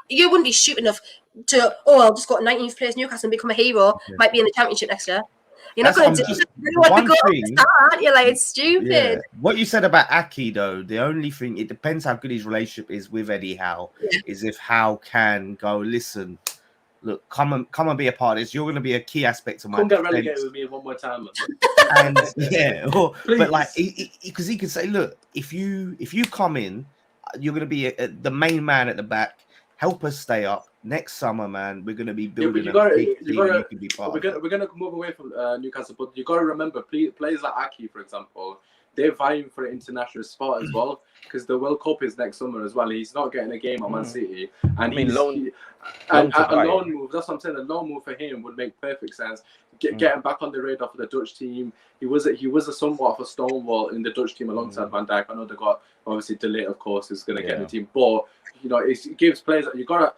You wouldn't be stupid enough to, I'll just go to 19th place Newcastle and become a hero. Yeah. Might be in the Championship next year. You're not going to do that. You want to go to start. You're like, it's stupid. Yeah. What you said about Ake, though, the only thing, it depends how good his relationship is with Eddie Howe. Yeah. Is if Howe can go, listen, look, come and be a part of this. You're going to be a key aspect of my defense. Come get relegated with me one more time. And but like, because he could say, look, if you come in, you're going to be the main man at the back. Help us stay up. Next summer, man, we're going to be building a big team. You can be part of it. We're going to move away from Newcastle, but you got to remember, players like Ake, for example, they're vying for an international spot as well, because the World Cup is next summer as well. He's not getting a game at Man City, and a loan move. That's what I'm saying. A loan move for him would make perfect sense. Get him back on the radar for the Dutch team. He was a somewhat of a stonewall in the Dutch team alongside Van Dijk. I know they got obviously delayed, of course, is going to get the team, but it gives players that you gotta.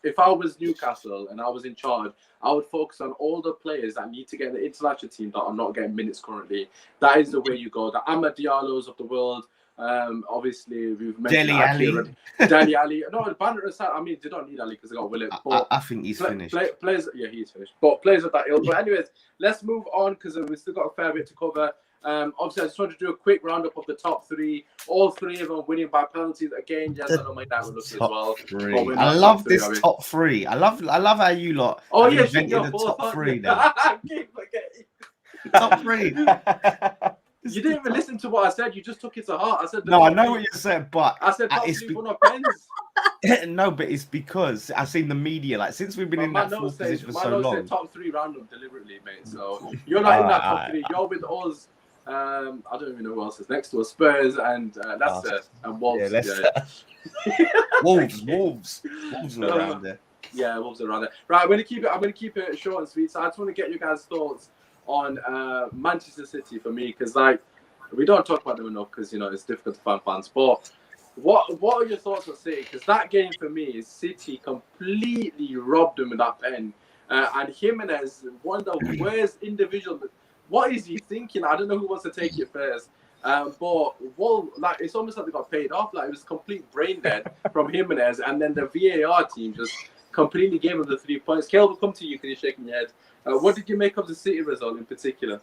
If I was Newcastle and I was in charge, I would focus on all the players that need to get in the international team that are not getting minutes currently. That is the way you go. The Amad Diallos of the world. Obviously, we've mentioned Dele Alli. No, banner aside, I mean, they don't need Ali because they got Willock. I think he's finished. Players, he's finished. But players of that ilk. But anyways, let's move on because we've still got a fair bit to cover. Obviously, I just wanted to do a quick roundup of the top three. All three of them winning by penalties again. Yes, I know my dad would look as well. I love this top three. I love how you lot. Oh yeah, the top three. I keep forgetting. Top three. You didn't even listen to what I said. You just took it to heart. I said no. I know what you said, but I said top three for no pens. No, but it's because I've seen the media. Like since we've been in that fourth position for so long. Said top three random deliberately, mate. So you're not in that top three. You're with us. I don't even know who else is next to us. Spurs and Leicester and Wolves. Yeah, Wolves are around there. Yeah, Wolves are around there. Right, I'm gonna keep it short and sweet. So I just want to get you guys' thoughts on Manchester City for me, because like we don't talk about them enough because it's difficult to find fans. But what are your thoughts on City? Because that game for me is City completely robbed them with that pen, and Jimenez, one of the worst individual. What is he thinking? I don't know who wants to take it first. But it's almost like they got paid off. Like it was complete brain dead from Jimenez, and then the VAR team just completely gave him the 3 points. Kel, we'll come to you because you're shaking your head. What did you make of the City result in particular?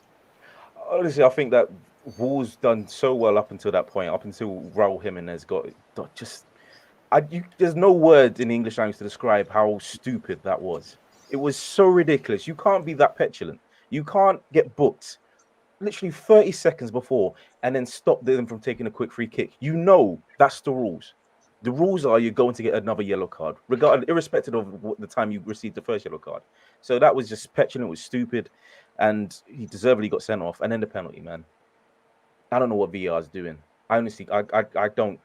Honestly, I think that Wolves done so well up until that point, up until Raul Jimenez got just. There's no word in the English language to describe how stupid that was. It was so ridiculous. You can't be that petulant. You can't get booked literally 30 seconds before and then stop them from taking a quick free kick. That's the rules. The rules are you're going to get another yellow card, irrespective of the time you received the first yellow card. So that was just petulant, it was stupid, and he deservedly got sent off. And then the penalty, man. I don't know what VAR is doing. I honestly, I don't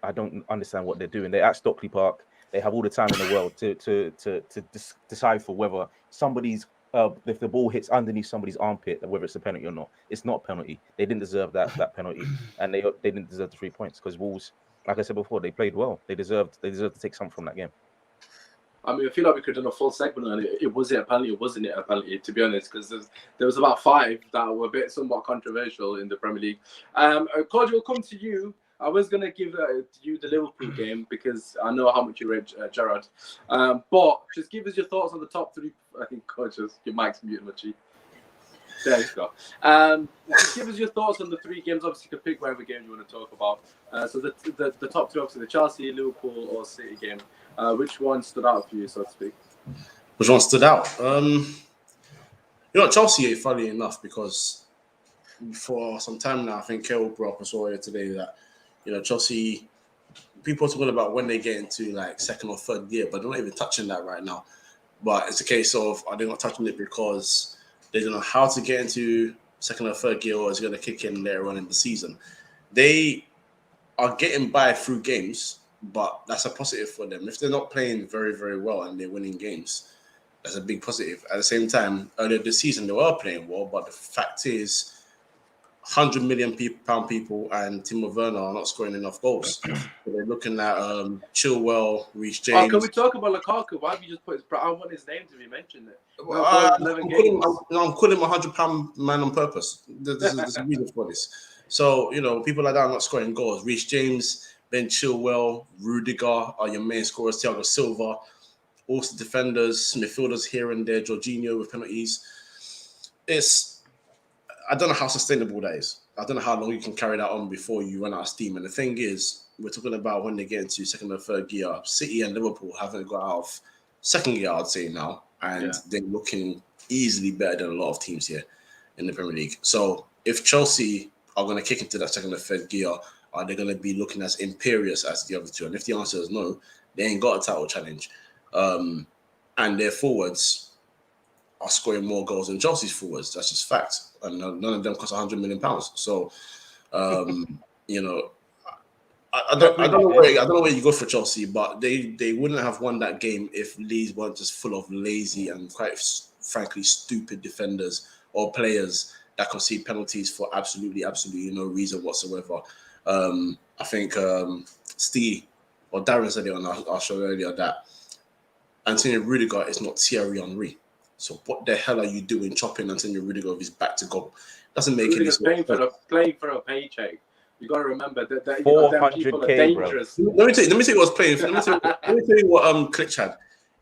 understand what they're doing. They're at Stockley Park. They have all the time in the world to decipher whether somebody's if the ball hits underneath somebody's armpit, whether it's a penalty or not. It's not a penalty. They didn't deserve that penalty, and they didn't deserve the 3 points because Wolves, like I said before, they played well. They deserved to take something from that game. I mean, I feel like we could have done a full segment on it. Was it a penalty or wasn't it a penalty, to be honest? Because there was about 5 that were a bit somewhat controversial in the Premier League. Kojo, we'll come to you. I was going to give you the Liverpool game because I know how much you read Gerrard. But just give us your thoughts on the top 3. I think, Kojo, your mic's muted, Machi. There you go. Just give us your thoughts on the 3 games. Obviously, you can pick whatever game you want to talk about. So the top 3, obviously, the Chelsea, Liverpool, or City game. Which one stood out for you, so to speak? Which one stood out? Chelsea, funny enough, because for some time now, I think Kendall brought up as well today that, Chelsea, people are talking about when they get into like second or third gear, but they're not even touching that right now. But it's a case of, are they not touching it because they don't know how to get into second or third gear, or is it going to kick in later on in the season? They are getting by through games, but that's a positive for them. If they're not playing very, very well and they're winning games, that's a big positive. At the same time, earlier this season, they were playing well, but the fact is, £100 million people and Timo Werner are not scoring enough goals. So they're looking at Chilwell, Reece James. Oh, can we talk about Lukaku? Why have you just put I want his name to be mentioned. I'm calling him £100 man on purpose. There's a reason for this. So, people like that are not scoring goals. Reece James, Ben Chilwell, Rudiger are your main scorers, Thiago Silva, also defenders, midfielders here and there, Jorginho with penalties. I don't know how sustainable that is. I don't know how long you can carry that on before you run out of steam. And the thing is, we're talking about when they get into second or third gear. City and Liverpool haven't got out of second gear, I'd say now, and they're looking easily better than a lot of teams here in the Premier League. So if Chelsea are going to kick into that second or third gear, are they going to be looking as imperious as the other two? And if the answer is no, they ain't got a title challenge. And their forwards are scoring more goals than Chelsea's forwards. That's just fact. And none of them cost £100 million. So, I don't know where you go for Chelsea, but they wouldn't have won that game if Leeds weren't just full of lazy and quite frankly stupid defenders or players that concede penalties for absolutely no reason whatsoever. I think Steve or Darren said it on our show earlier that Antonio Rudiger is not Thierry Henry. So what the hell are you doing chopping Antonio Rudiger with his back to goal? Doesn't make any sense. Playing for a paycheck. You got to remember that them people are 400K, dangerous. bro. Let me tell you what was playing. Let me tell you what Klitsch had.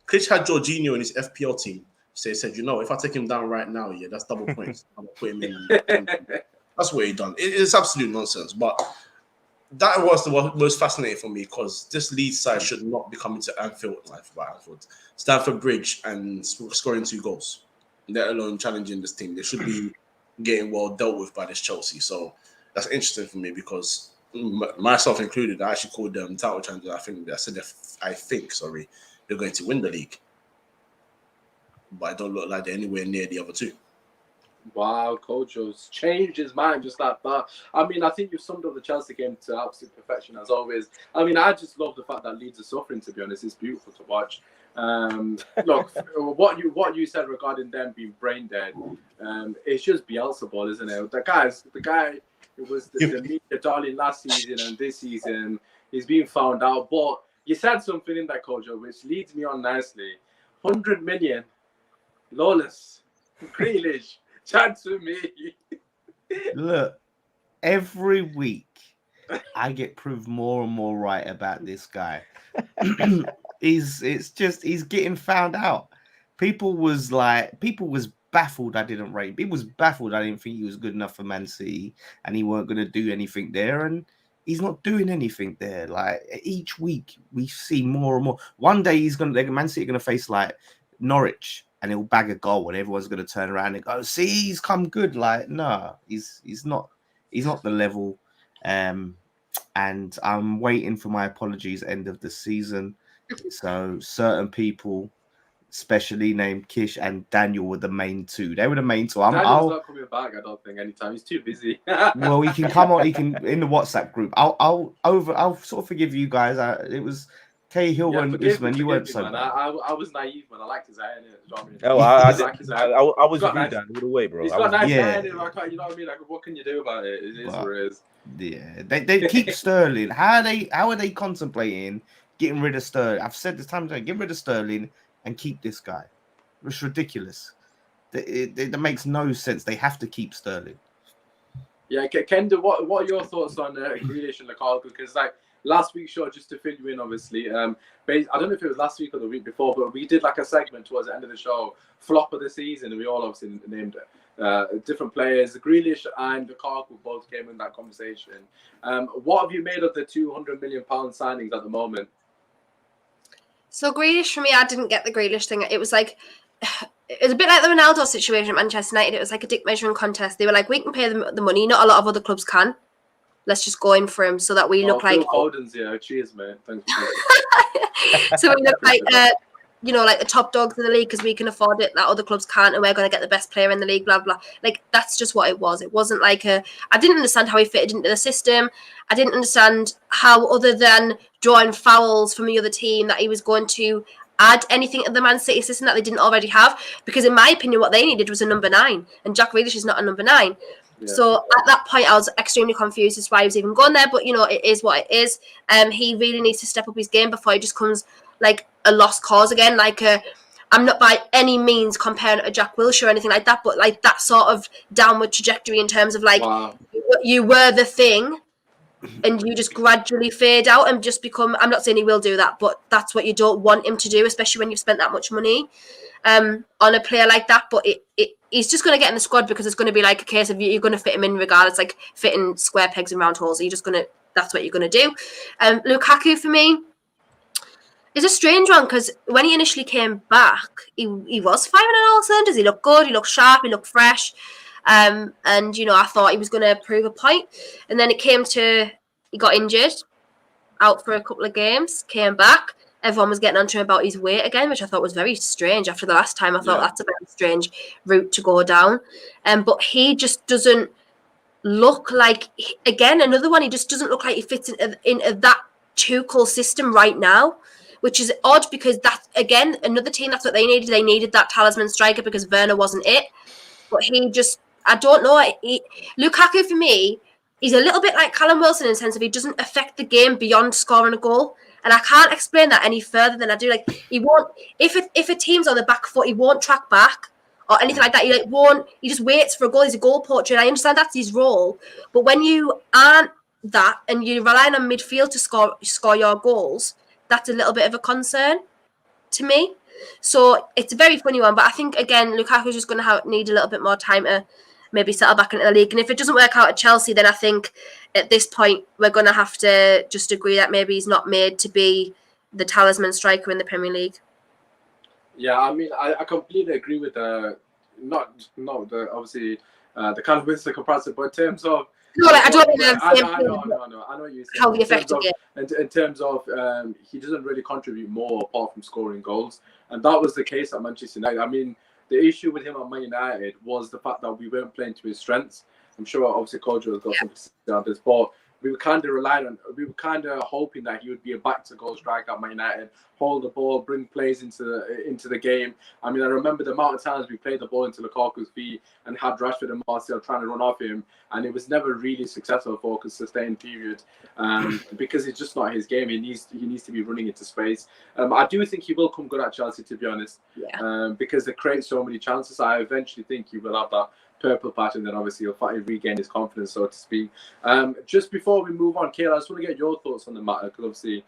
Klitsch had Jorginho in his FPL team. So he said, if I take him down right now, that's double points. I'm gonna put him in. That's what he done. It's absolute nonsense. But that was the most fascinating for me because this Leeds side should not be coming to Stamford Bridge and scoring 2 goals, let alone challenging this team. They should be getting well dealt with by this Chelsea. So that's interesting for me because myself included, I actually called them title challengers. I think they're going to win the league, but I don't look like they're anywhere near the other two. Wow, Kojo's changed his mind just like that. I mean, I think you've summed up the Chelsea game to absolute perfection as always. I mean, I just love the fact that Leeds are suffering, to be honest. It's beautiful to watch. Look, what you said regarding them being brain dead, it's just Bielsa ball, isn't it? The guy who was the media darling last season and this season, he's being found out. But you said something in that, Kojo, which leads me on nicely. 100 million, Lawless, Grealish. Chat to me. Look, every week I get proved more and more right about this guy. He's getting found out. People was baffled I didn't rate him. People was baffled I didn't think he was good enough for Man City and he weren't going to do anything there. And he's not doing anything there. Like each week we see more and more. One day Man City going to face like Norwich. And he'll bag a goal, and everyone's going to turn around and go, "See, he's come good." Like, no, he's not the level. And I'm waiting for my apologies end of the season. So certain people specially named Kish and Daniel were the main two. They were the main two. Daniel's not coming back, I don't think, anytime. He's too busy. Well, he can come on. He can in the WhatsApp group. I'll sort of forgive you guys. It was Cahill and Usman. You weren't so man. bad. I was naive, man. I liked his hair. Oh, I was with you, Dan, all the way, bro. He's got nice hair. You know what I mean? Like, what can you do about it? It is what it is. Yeah, they keep Sterling. How are they contemplating getting rid of Sterling? I've said this time and time, get rid of Sterling and keep this guy. It's ridiculous. That makes no sense. They have to keep Sterling. Yeah, Kendall, what are your thoughts on Grealish and Lukaku? Because like last week's show, just to fill you in, obviously, I don't know if it was last week or the week before, but we did like a segment towards the end of the show, flop of the season, and we all obviously named different players. Grealish and Lukaku both came in that conversation. What have you made of the £200 million signings at the moment? So Grealish, for me, I didn't get the Grealish thing. It was like, it was a bit like the Ronaldo situation at Manchester United. It was like a dick measuring contest. They were like, we can pay them the money. Not a lot of other clubs can. Let's just go in for him so that we look like... Phil Foden's here. Cheers, mate. Thanks. So we look like, like the top dogs in the league because we can afford it that other clubs can't, and we're going to get the best player in the league, blah, blah. Like, that's just what it was. It wasn't like I didn't understand how he fitted into the system. I didn't understand how, other than drawing fouls from the other team, that he was going to add anything to the Man City system that they didn't already have. Because in my opinion, what they needed was a number 9, and Jack Grealish is not a number 9. Yeah. So at that point, I was extremely confused as to why he was even going there. But, it is what it is. He really needs to step up his game before he just comes like a lost cause again. Like, I'm not by any means comparing it to Jack Wilshere or anything like that, but like that sort of downward trajectory in terms of like, wow, you were the thing and you just gradually fade out and just become, I'm not saying he will do that, but that's what you don't want him to do, especially when you've spent that much money on a player like that. But he's just going to get in the squad because it's going to be like a case of you're going to fit him in regardless, like fitting square pegs in round holes. You're just going to, that's what you're going to do. Lukaku for me is a strange one because when he initially came back, he was firing on all cylinders. He looked good, he looked sharp, he looked fresh. And, I thought he was going to prove a point. And then it came to, he got injured, out for a couple of games, came back. Everyone was getting on to him about his weight again, which I thought was very strange. After the last time, I thought that's a very strange route to go down. But he just doesn't look like, again, another one, he just doesn't look like he fits into that Tuchel system right now, which is odd because that's, again, another team, that's what they needed. They needed that talisman striker because Werner wasn't it. But he just, I don't know. Lukaku, for me, he's a little bit like Callum Wilson in the sense of he doesn't affect the game beyond scoring a goal. And I can't explain that any further than I do. Like, he won't, if a team's on the back foot, he won't track back or anything like that. He just waits for a goal. He's a goal poacher. I understand that's his role. But when you aren't that and you're relying on midfield to score your goals, that's a little bit of a concern to me. So it's a very funny one. But I think, again, Lukaku's just going to need a little bit more time to maybe settle back into the league. And if it doesn't work out at Chelsea, then I think at this point we're going to have to just agree that maybe he's not made to be the talisman striker in the Premier League. Yeah, I mean, I completely agree with not the obviously the kind of Winston comparison, but in terms of I don't know. I know what you're saying. How he affected it. In terms of he doesn't really contribute more apart from scoring goals, and that was the case at Manchester United. I mean, the issue with him at Man United was the fact that we weren't playing to his strengths. I'm sure obviously Kojo has got something to say on this, but we were kind of hoping that he would be a back-to-goal striker at Man United, hold the ball, bring plays into the game. I mean, I remember the amount of times we played the ball into Lukaku's feet and had Rashford and Martial trying to run off him, and it was never really successful for a sustained period because it's just not his game. He needs to be running into space. I do think he will come good at Chelsea, to be honest, because they create so many chances. I eventually think he will have that purple patch, and then obviously he'll regain his confidence, so to speak. Just before we move on, Kayla, I just want to get your thoughts on the matter, because obviously,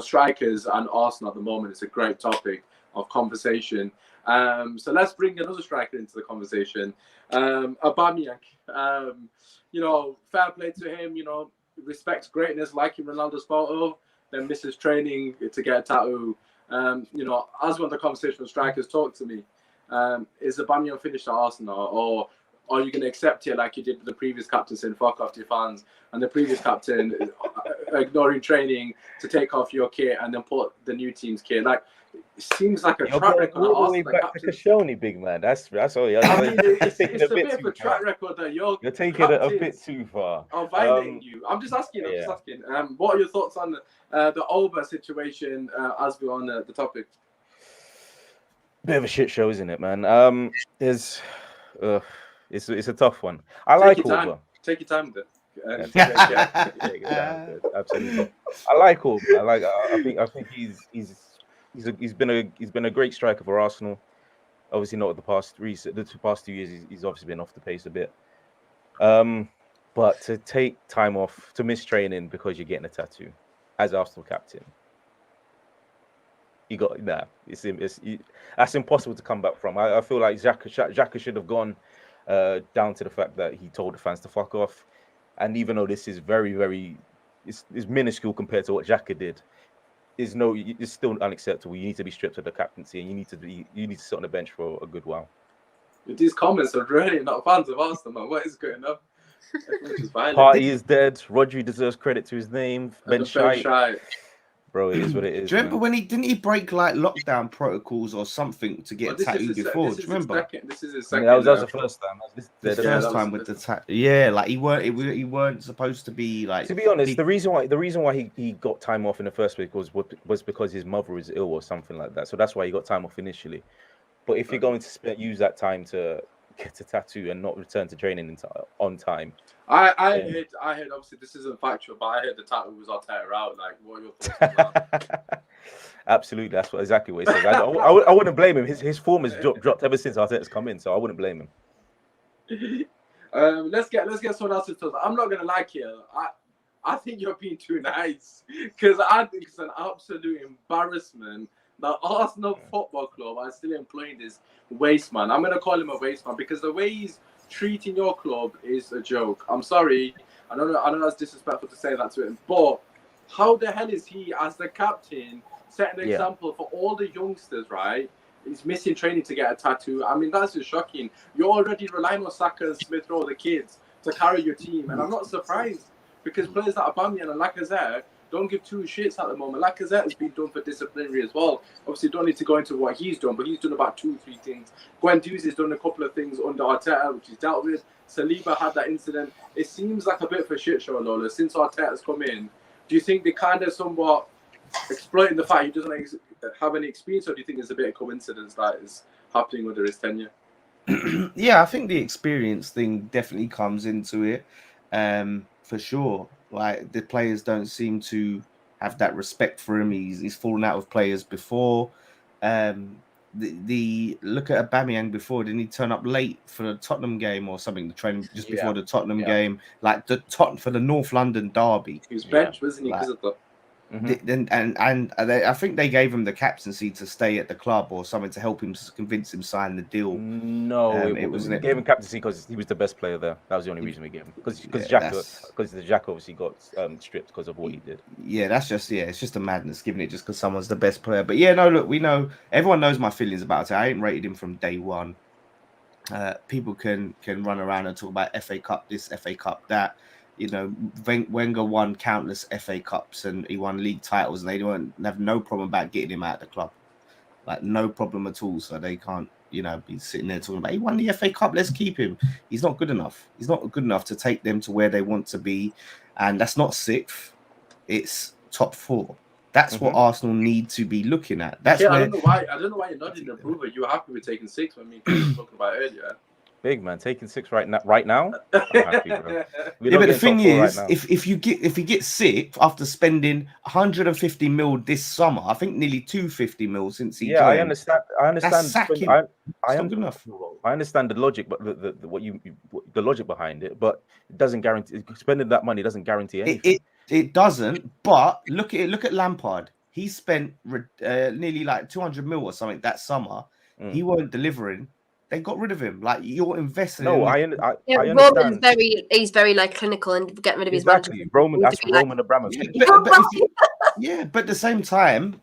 strikers and Arsenal at the moment is a great topic of conversation. So let's bring another striker into the conversation, Aubameyang. Fair play to him. Respects greatness, like in Ronaldo's photo, then misses training to get a tattoo. As one of the conversational strikers talk to me. Is Aubameyang finished at Arsenal, or are you going to accept it like you did with the previous captain, saying fuck off to your fans, and the previous captain ignoring training to take off your kit and then put the new team's kit? Like, seems like a You're track going record. all the way Arsenal back to captains. Kashani, big man. That's all. You're I mean, it's taking a a bit bit of a too track far. record that you're taking it a bit captains too far. are violating you. I'm just asking. What are your thoughts on the Oba situation as we're on the topic? Bit of a shit show, isn't it, man? It's a tough one. I like Oba. Take your time with it. Absolutely. I like Oba. I think he's been a great striker for Arsenal. Obviously not the past 2 years. He's obviously been off the pace a bit. But to take time off, to miss training because you're getting a tattoo as Arsenal captain, that's impossible to come back from. I feel like Xhaka should have gone down to the fact that he told the fans to fuck off. And even though this is very, very, it's minuscule compared to what Xhaka did, it's still unacceptable. You need to be stripped of the captaincy, and you need to sit on the bench for a good while. These comments are really not fans of Arsenal, man. What is going on? Party is dead. Rodri deserves credit to his name. Ben Shite. Bro, it is what it is. Do you remember when he break like lockdown protocols or something to get tattooed before? Do you remember? This is his second. That was the first time. The first time with the tattoo. Yeah, like he weren't supposed to be like. To be honest, the reason why he got time off in the first place was because his mother was ill or something like that. So that's why he got time off initially. But if you're going to use that time to get a tattoo and not return to training on time. I heard obviously this isn't factual, but I heard the tattoo was Arteta out. Like, what are your thoughts on that? Absolutely, that's exactly what he said. I wouldn't blame him. His form has dropped ever since Arteta's come in, so I wouldn't blame him. Let's get someone else's thoughts. I'm not gonna lie here. I think you're being too nice because I think it's an absolute embarrassment that Arsenal Football Club are still employing this waste man. I'm gonna call him a waste man because the way he's treating your club is a joke. I'm sorry. I don't know that's disrespectful to say that to him, but how the hell is he, as the captain, setting an example for all the youngsters, right? He's missing training to get a tattoo. I mean, that's just shocking. You're already relying on Saka and Smith Rowe, the kids, to carry your team, and I'm not surprised because players like Aubameyang and Lacazette don't give two shits at the moment. Lacazette has been done for disciplinary as well. Obviously, don't need to go into what he's done, but he's done about 2-3 things. Guendouzi's done a couple of things under Arteta, which he's dealt with. Saliba had that incident. It seems like a bit of a shit show, Lawless. Since Arteta's come in, do you think they kind of somewhat exploiting the fact he doesn't have any experience, or do you think it's a bit of coincidence that is happening under his tenure? Yeah, I think the experience thing definitely comes into it, for sure. Like, the players don't seem to have that respect for him. He's fallen out with players before. The look at Aubameyang before, didn't he turn up late for the Tottenham game or something? The training just before the Tottenham game, like for the North London derby. He was benched, wasn't he? Because of the. And I think they gave him the captaincy to stay at the club or something to help him convince him sign the deal. No, it wasn't. We gave him captaincy because he was the best player there. That was the only reason we gave him. Because Xhaka obviously got stripped because of what he did. Yeah, that's just it's just a madness giving it just because someone's the best player. But yeah, no, look, we know, everyone knows my feelings about it. I ain't rated him from day one. People can run around and talk about FA Cup this, FA Cup that. You know, Wenger won countless FA Cups and he won league titles, and they don't have no problem about getting him out of the club, like no problem at all. So they can't, be sitting there talking about he won the FA Cup, let's keep him. He's not good enough. He's not good enough to take them to where they want to be, and that's not 6th; it's top 4. That's what Arsenal need to be looking at. That's I don't know why you're nodding your approval. You were happy with taking 6 when we were talking about earlier. Big man, taking 6 right now. I'm happy, bro. But the thing is, if you get 6th after spending 150 mil this summer, I think nearly 250 mil since he joined. I understand. I understand the logic, but the logic behind it, but it doesn't guarantee spending that money doesn't guarantee anything. It doesn't. But look at Lampard. He spent nearly like 200 mil or something that summer. He weren't delivering. They got rid of him. Like, you're investing. No, I understand. Roman's he's very like clinical and getting rid of his exactly. Roman Abramovich. But at the same time,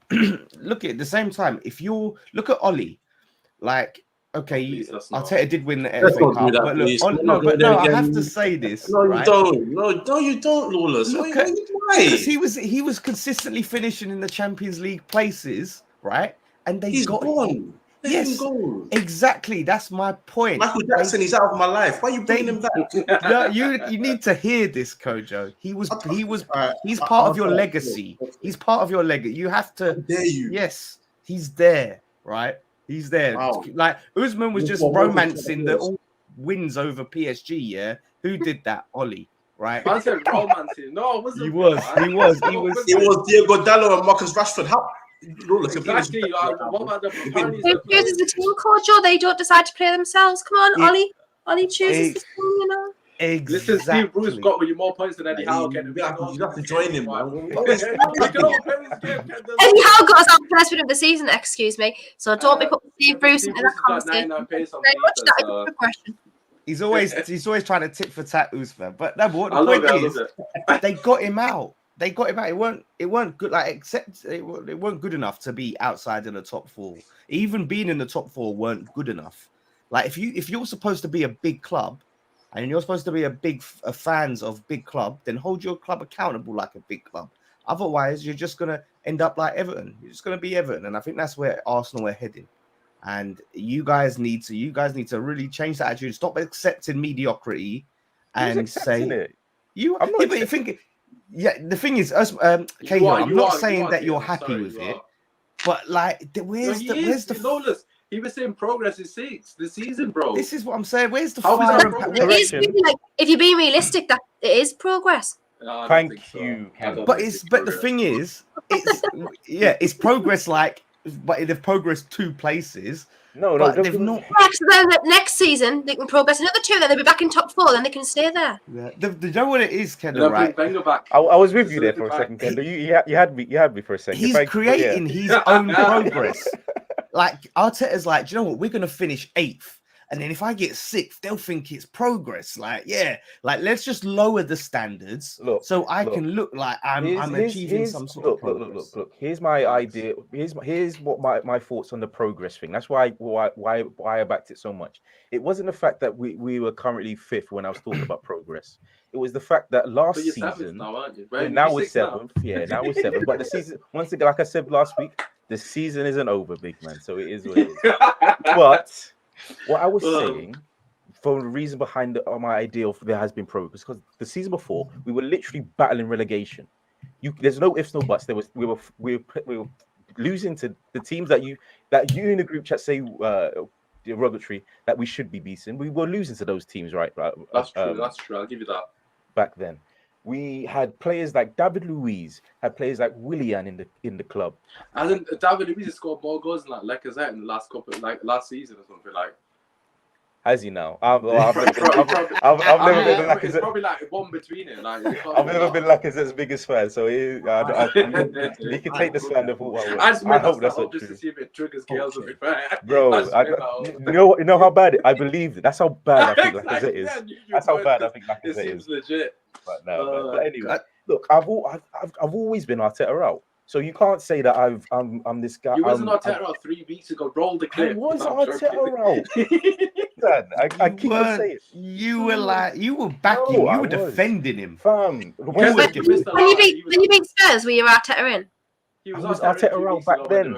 if you look at Ollie, like, okay, Arteta did win the FA Cup, but look, I have to say this. No, right? You don't, Lawless. Because he was consistently finishing in the Champions League places, right? and they He's got gone. Let him Yes, go. exactly. That's my point. Michael Jackson, he's out of my life. Why are you bringing him back? No, you need to hear this, Kojo. He's part of your legacy. He's part of your legacy. You have to. How dare you? Yes, he's there, right? He's there. Wow. Like Usman was Look just what Morgan romancing the does. all wins over PSG. Yeah, who did that? Ollie, right? I said romancing. No, it wasn't. He was. It was Diego Dallo and Marcus Rashford. How? Look, Exactly. What about the apparently Who chooses the team, Kojo? They don't decide to play themselves. Come on, Ollie. Ollie chooses the team, you know. Exactly. Listen, Steve Bruce got you more points than Eddie Howe. You have to join him, man. We can all play this game, Kendall. Eddie Howe got us our first win of the season, excuse me. So don't be putting Steve Bruce into that got conversation. 99 pace on Very much FIFA, that is so- a progression. He's always trying to tit for tat Usman. But no, but what I the love point it. is, they got him out. They got him out. It weren't good. Like except it weren't good enough to be outside in the top four. Even being in the top four weren't good enough. Like if you're supposed to be a big club, and you're supposed to be a fans of big club, then hold your club accountable like a big club. Otherwise, you're just gonna end up like Everton. You're just gonna be Everton, and I think that's where Arsenal are heading. And you guys need to really change that attitude. Stop accepting mediocrity, and say it. I'm not even thinking. Yeah, the thing is, Cahill, I'm not saying that you're happy with it, but like, where's the Lawless? He was saying progress is 6 this season, bro. This is what I'm saying. Where's the How is fire? that progress? It is really, like, if you're being realistic, that it is progress. No, I don't Thank think so. you, I don't But think it's the progress. thing is, it's progress. Like, but they've progressed 2 places. No, But they've not. Next, then next season they can progress another 2. Then they'll be back in top 4. Then they can stay there. You know what it is, Kendall, They'll right? bring Wenger back. I was with you there Facility for a back. second, Kendall. You had me for a second. He's creating his own progress. Like Arteta's like, do you know what? We're gonna finish 8th, and then if I get 6th, they'll think it's progress. Like, yeah, like let's just lower the standards so I can look like I'm achieving some sort of progress. Look. Here's my idea. Here's what my thoughts on the progress thing. That's why I backed it so much. It wasn't the fact that we were currently 5th when I was talking about progress. It was the fact that last But you're season. 7th now, aren't you? Yeah, Right? now You're we're 6th now. 7th. Yeah, now we're 7th. But the season, once again, like I said last week, the season isn't over, big man. So it is what it is. But what I was saying, for the reason behind my idea of there has been progress, because the season before we were literally battling relegation. There's no ifs, no buts. We were losing to the teams that you in the group chat say derogatory that we should be beating. We were losing to those teams, right? That's true. That's true. I'll give you that. Back then. We had players like David Luiz, had players like Willian in the club. And then David Luiz has scored more goals than like Lacazette in the last season or something like. Has he now? I've never been Lacazette. It's probably like one between it. Like, I've never been Lacazette's biggest fan, so he can take the slander for what I hope that's not just true. to see if it triggers Gales to be fair. Bro, you know how bad I believe it. That's how bad I think Lacazette is. That's how bad I think It Lacazette seems is. legit. But no, but anyway, look, I've always been Arteta out. So you can't say that I'm this guy. You wasn't Arteta out 3 weeks ago. Roll the clip. I was No, I'm Arteta joking. out. I keep on saying it. You were backing. No, you were defending him. Fam. When When you beat Spurs, were you Arteta in? He I was Arteta out back then.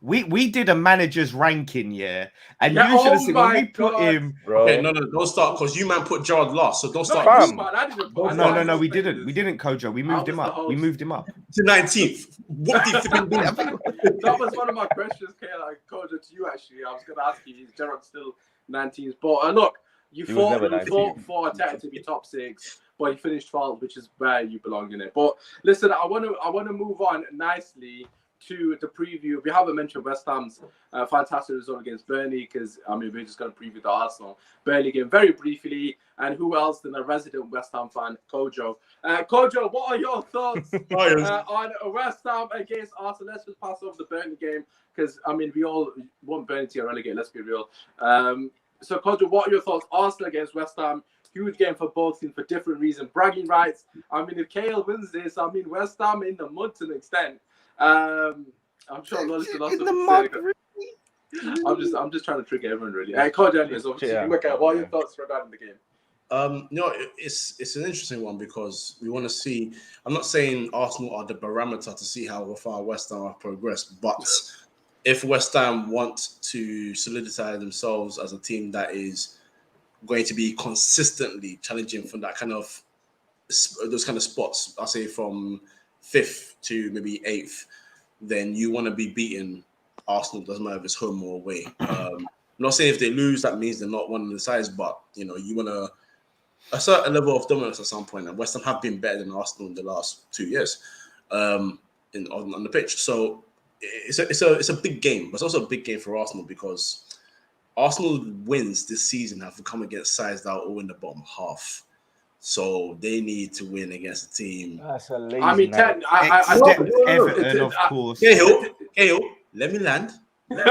We did a manager's ranking, yeah, and Yeah, you should have oh seen my when we put God. him. Bro. Okay, no, don't start because you man put Gerard last, so don't start. fam. No, we didn't. We didn't, Kojo. We moved him up. We moved him up. To 19th. What do you think? That was one of my questions, Kojo, to you actually. I was going to ask you, is Gerrard still 19th? But look, you He was fought never 19th. for Arteta to be top 6, but you finished 12th, which is where you belong in it. But listen, I want to move on nicely to the preview. We haven't mentioned West Ham's fantastic result against Burnley because we're just going to preview the Arsenal Burnley game very briefly. And who else than a resident West Ham fan, Kojo? Kojo, what are your thoughts on West Ham against Arsenal? Let's just pass over the Burnley game because we all want Burnley to get relegated. Let's be real. So Kojo, what are your thoughts? Arsenal against West Ham. Huge game for both teams for different reasons. Bragging rights. If Cahill wins this, West Ham in the mud to an extent. I'm sure Lawless will also I'm just trying to trigger everyone really. Kojo, anyways, what are your thoughts regarding the game? It's an interesting one because we want to see. I'm not saying Arsenal are the barometer to see how far West Ham have progressed, but if West Ham want to solidify themselves as a team that is going to be consistently challenging for that kind of those kind of spots, I'll say from 5th to maybe 8th, then you want to be beating Arsenal. Doesn't matter if it's home or away. I'm not saying if they lose, that means they're not one of the sides, but you want a certain level of dominance at some point. And West Ham have been better than Arsenal in the last 2 years on the pitch. So it's a big game, but it's also a big game for Arsenal because Arsenal wins this season have come against sides that are all in the bottom half. So they need to win against a team. That's a lazy I mean, night. Everton, of course. Cahill, let me land. No,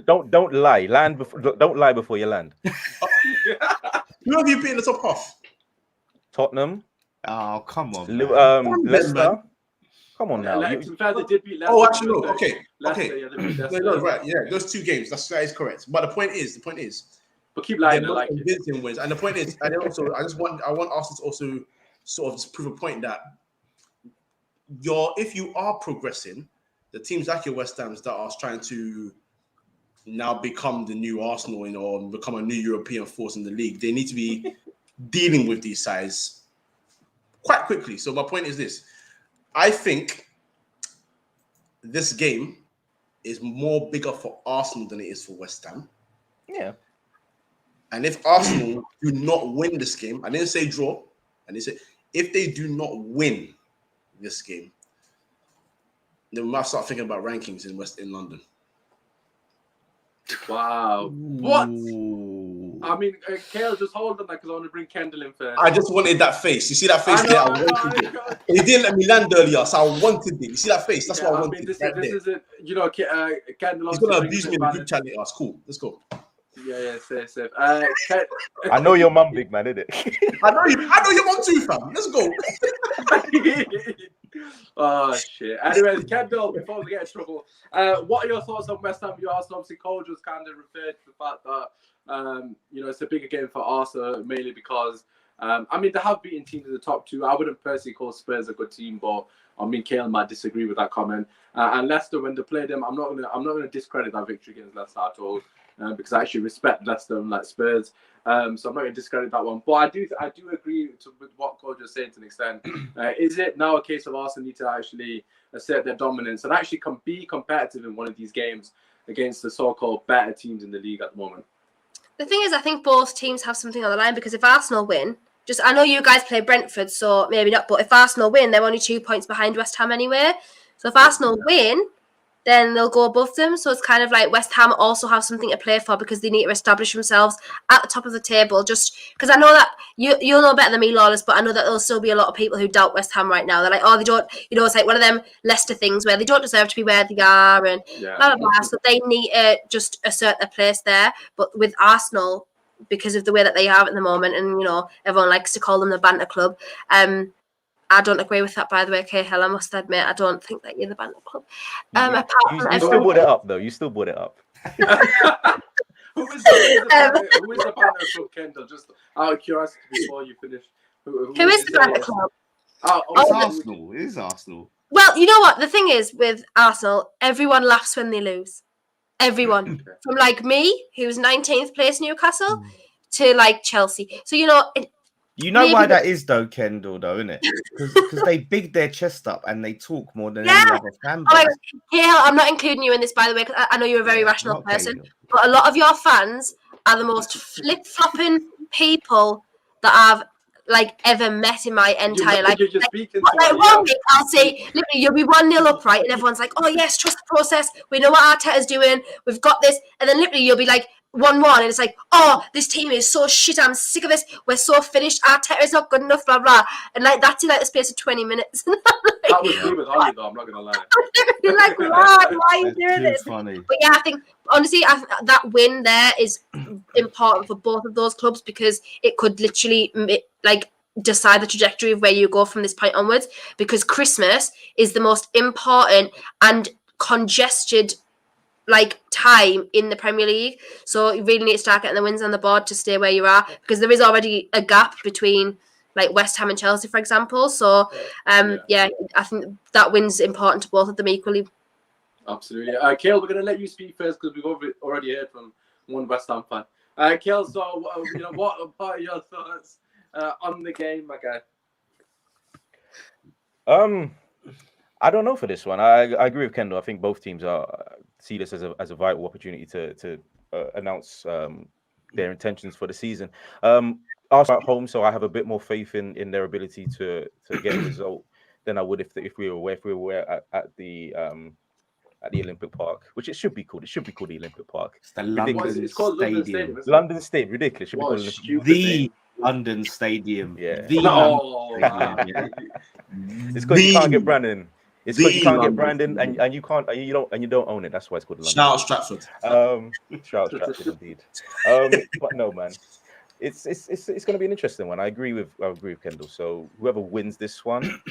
but don't lie. Don't lie before you land. Who have you beat in the top half? Tottenham. Oh, come on. Leicester. Come on now. They did beat Leicester. Oh, actually, no. Okay. Yeah, they beat Leicester. No, right. Yeah, those 2 games. That is correct. But the point is, but keep lying. they're I like not it. convincing wins. And the point is, and also, I want Arsenal to also sort of prove a point that if you are progressing, the teams like your West Hams that are trying to now become the new Arsenal, or become a new European force in the league, they need to be dealing with these sides quite quickly. So my point is this: I think this game is more bigger for Arsenal than it is for West Ham. Yeah. And if Arsenal do not win this game, I didn't say draw, I didn't say if they do not win this game, then we might start thinking about rankings in London. Wow. What? I mean, Kale, just hold on, because I want to bring Kendall in first. I just wanted that face. You see that face there? I wanted it. He didn't let me land earlier, so I wanted it. You see that face? That's what I wanted. This is it. Kendall. He's gonna abuse me in the group chat later. It's cool. Let's go. Yeah, safe. I know your mum, big man, isn't it? I know your mum too, fam. Let's go. Oh shit. Anyways, Kendall, before we get in trouble, what are your thoughts on West Ham v Arsenal? Obviously, Kojo's kind of referred to the fact that it's a bigger game for Arsenal, mainly because they have beaten teams in the top 2. I wouldn't personally call Spurs a good team, but I mean, Kale might disagree with that comment. And Leicester, when they play them, I'm not gonna discredit that victory against Leicester at all. Because I actually respect Leicester and like Spurs, so I'm not going to discredit that one. But I do agree with what Kojo is saying to an extent. Is it now a case of Arsenal need to actually assert their dominance and actually be competitive in one of these games against the so-called better teams in the league at the moment? The thing is, I think both teams have something on the line, because if Arsenal win, I know you guys play Brentford, so maybe not, but if Arsenal win, they're only 2 points behind West Ham anyway. So if Arsenal win, then they'll go above them. So it's kind of like West Ham also have something to play for, because they need to establish themselves at the top of the table. Just because I know that you'll know better than me, Lawless, but I know that there'll still be a lot of people who doubt West Ham right now. They're like, oh, they don't, it's like one of them Leicester things where they don't deserve to be where they are and blah, blah, blah. So they need to just assert their place there. But with Arsenal, because of the way that they have at the moment, and, everyone likes to call them the banter club, I don't agree with that, by the way, Cahil. I must admit, I don't think that you're the banter club. You still brought it up, though. You still brought it up. Who is the banter club, Kendall? Just out of curiosity before you finish. Who is the banter club? It's Arsenal. It is Arsenal. Well, you know what? The thing is with Arsenal, everyone laughs when they lose. Everyone. From like me, who's 19th place Newcastle, to like Chelsea. So, why that is, though, Kendall, though, isn't it? Because they big their chest up and they talk more than any other fan base. I'm not including you in this, by the way, because I know you're a very rational person. But a lot of your fans are the most flip-flopping people that I've ever met in my entire life. One week I'll say, literally, you'll be 1-0 up, right? And everyone's like, oh yes, trust the process. We know what Arteta's doing. We've got this. And then literally you'll be like 1-1, and it's like, oh, this team is so shit. I'm sick of this. We're so finished. Arteta is not good enough. Blah blah. And that's in the space of 20 minutes. That was me with Holly, though. I'm not gonna lie. You're like, why are you doing this? Funny. But yeah, I think honestly, that win there is important for both of those clubs, because it could literally decide the trajectory of where you go from this point onwards. Because Christmas is the most important and congested like time in the Premier League. So you really need to start getting the wins on the board to stay where you are, because there is already a gap between like West Ham and Chelsea, for example. So I think that win's important to both of them equally. Absolutely. Cahil, we're going to let you speak first because we've already heard from one West Ham fan. Cahil, so what are your thoughts on the game, my guy? I don't know for this one. I agree with Kendall. I think both teams see this as a vital opportunity to announce their intentions for the season. Arsenal at home, so I have a bit more faith in their ability to get a result than I would if we were at the Olympic Park, which it should be called. It should be called the Olympic Park. It's the London It's called London Stadium. Stadium, isn't it? London Stadium, ridiculous. Should be What a called stupid The name. London Stadium. Yeah. The Oh, London Stadium. man. Yeah. It's because you can't get Brandon. It's because you can't get London Brandon, and you can't, and you don't own it. That's why it's called the London. Shout out Stratford. Shout out Stratford indeed. But no, man, it's going to be an interesting one. I agree with Kendall. So whoever wins this one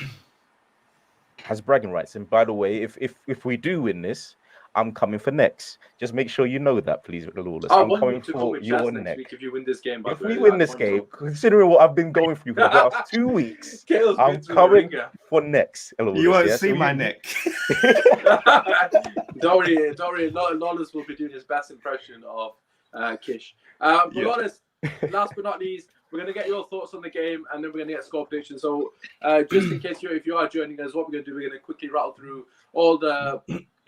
has bragging rights. And by the way, if we do win this, I'm coming for next. Just make sure you know that, please, Lawless. I'm coming for your neck. If you win this game, if we win this game, considering what I've been going through for the last 2 weeks, I'm coming for next. You won't see my neck. Don't worry. Lawless will be doing his best impression of Kish. Lawless, last but not least, we're going to get your thoughts on the game, and then we're going to get score prediction. So, just in case if you are joining us, what we're going to do, we're going to quickly rattle through all the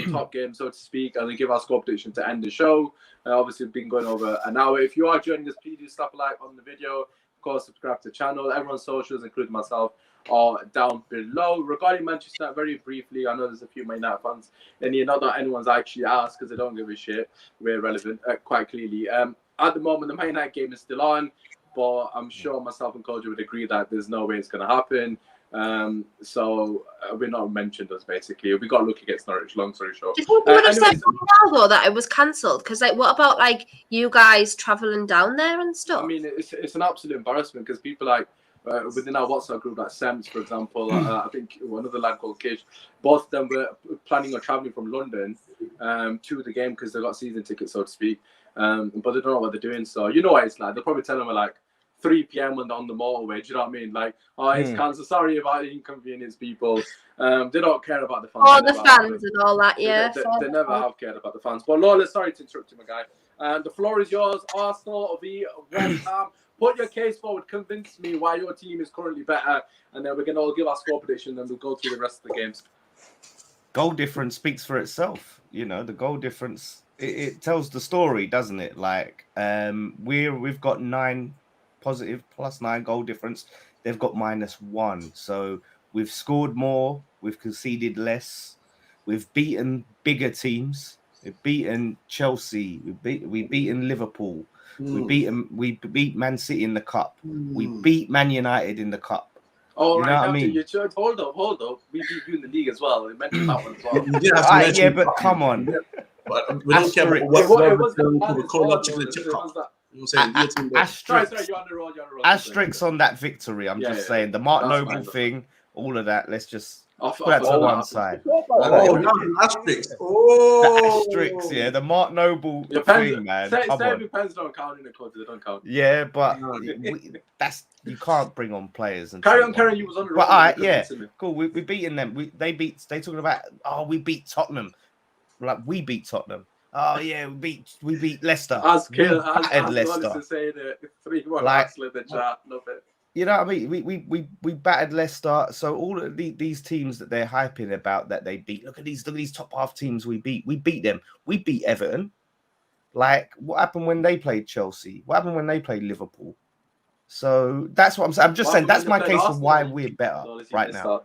top games, so to speak, and then give our score prediction to end the show. Obviously, we've been going over an hour. If you are joining us, please do slap a like on the video. Of course, subscribe to the channel. Everyone's socials, including myself, are down below. Regarding Manchester United, very briefly, I know there's a few Man United fans in here. Not that anyone's actually asked because they don't give a shit. We're relevant, quite clearly. At the moment, the Man United game is still on, but I'm sure myself and Kojo would agree that there's no way it's going to happen. So we're not mentioned as basically. We got lucky against Norwich, long story short. Do you think we would have said now, though, that it was cancelled? Because, like, what about, like, you guys travelling down there and stuff? I mean, it's an absolute embarrassment because people like within our WhatsApp group, like Sems, for example, I think another lad called Kish, both of them were planning on traveling from London to the game because they got season tickets, so to speak. But they don't know what they're doing. So you know what it's like. They'll probably tell them like 3 p.m. when they're on the motorway. Do you know what I mean? Like, oh, it's cancelled. Sorry about the inconvenience, people. They don't care about the fans. Oh, the fans and all that, yeah. They never have cared about the fans. But Lawless, sorry to interrupt you, my guy. The floor is yours. Arsenal v West Ham. Put your case forward. Convince me why your team is currently better. And then we're going to all give our score prediction and we'll go through the rest of the games. Goal difference speaks for itself. You know, the goal difference, it tells the story, doesn't it? Like, we've got 9 positive plus 9 goal difference. They've got -1. So we've scored more. We've conceded less. We've beaten bigger teams. We've beaten Chelsea. We've beaten Liverpool. We beat Man City in the cup. We beat Man United in the cup. Oh, you know what I mean? You should hold up. We beat you in the league as well. We mentioned that one as well. Yeah, but come on. But we don't care about Asterisks on that victory. I'm just saying the Mark Noble thing, all of that. Let's just put that to one side. Asterisks. The asterisks, yeah, the Mark Noble thing, man. Say pens don't count in the club, they don't count. Yeah, but that's you can't bring on players and carry on. You was on the right. But alright, yeah, cool. We beaten them. They talking about we beat Tottenham. Like we beat Tottenham. Oh yeah, we beat Leicester. As Leicester to say the 3-1 like, the chat. Love it. You know what I mean? We battered Leicester. So all of these teams that they're hyping about that they beat. Look at these top half teams we beat. We beat them. We beat Everton. Like what happened when they played Chelsea? What happened when they played Liverpool? So that's what I'm saying. I'm just saying that's my case of why we're better right now.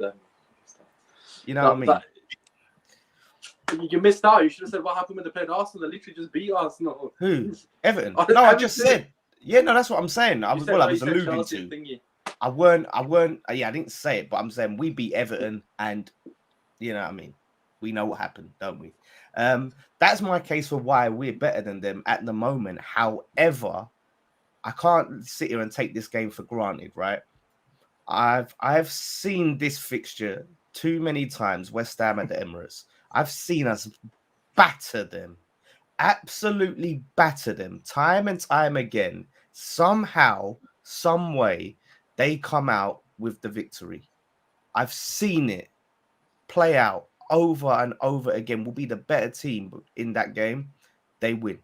You know what I mean? You missed out. You should have said what happened when they played Arsenal. They literally just beat Arsenal. Who? Everton. No, I just said. Yeah, no, that's what I'm saying. I was alluding to. I weren't. Yeah, I didn't say it, but I'm saying we beat Everton, and you know what I mean. We know what happened, don't we? That's my case for why we're better than them at the moment. However, I can't sit here and take this game for granted, right? I've seen this fixture too many times. West Ham at the Emirates. I've seen us batter them. absolutely batter them time and time again, somehow, some way, they come out with the victory. I've seen it play out over and over again. Will be the better team in that game. They win.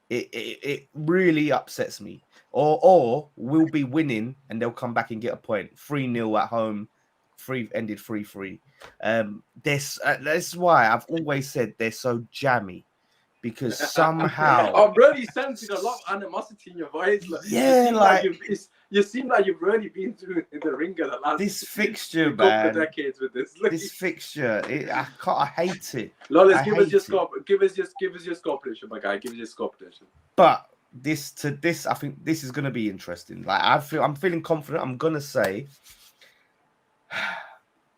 It really upsets me. Or we'll be winning and they'll come back and get a point. 3-0 at home. Ended 3-3. That's why I've always said they're so jammy. Because somehow I'm really sensing a lot of animosity in your voice. You seem like you've really been through the ringer the last this fixture, couple man. of decades with this. This fixture, I hate it. Lawless, give us your score prediction, my guy. Give us your score prediction. But this, I think this is going to be interesting. Like I'm feeling confident. I'm gonna say,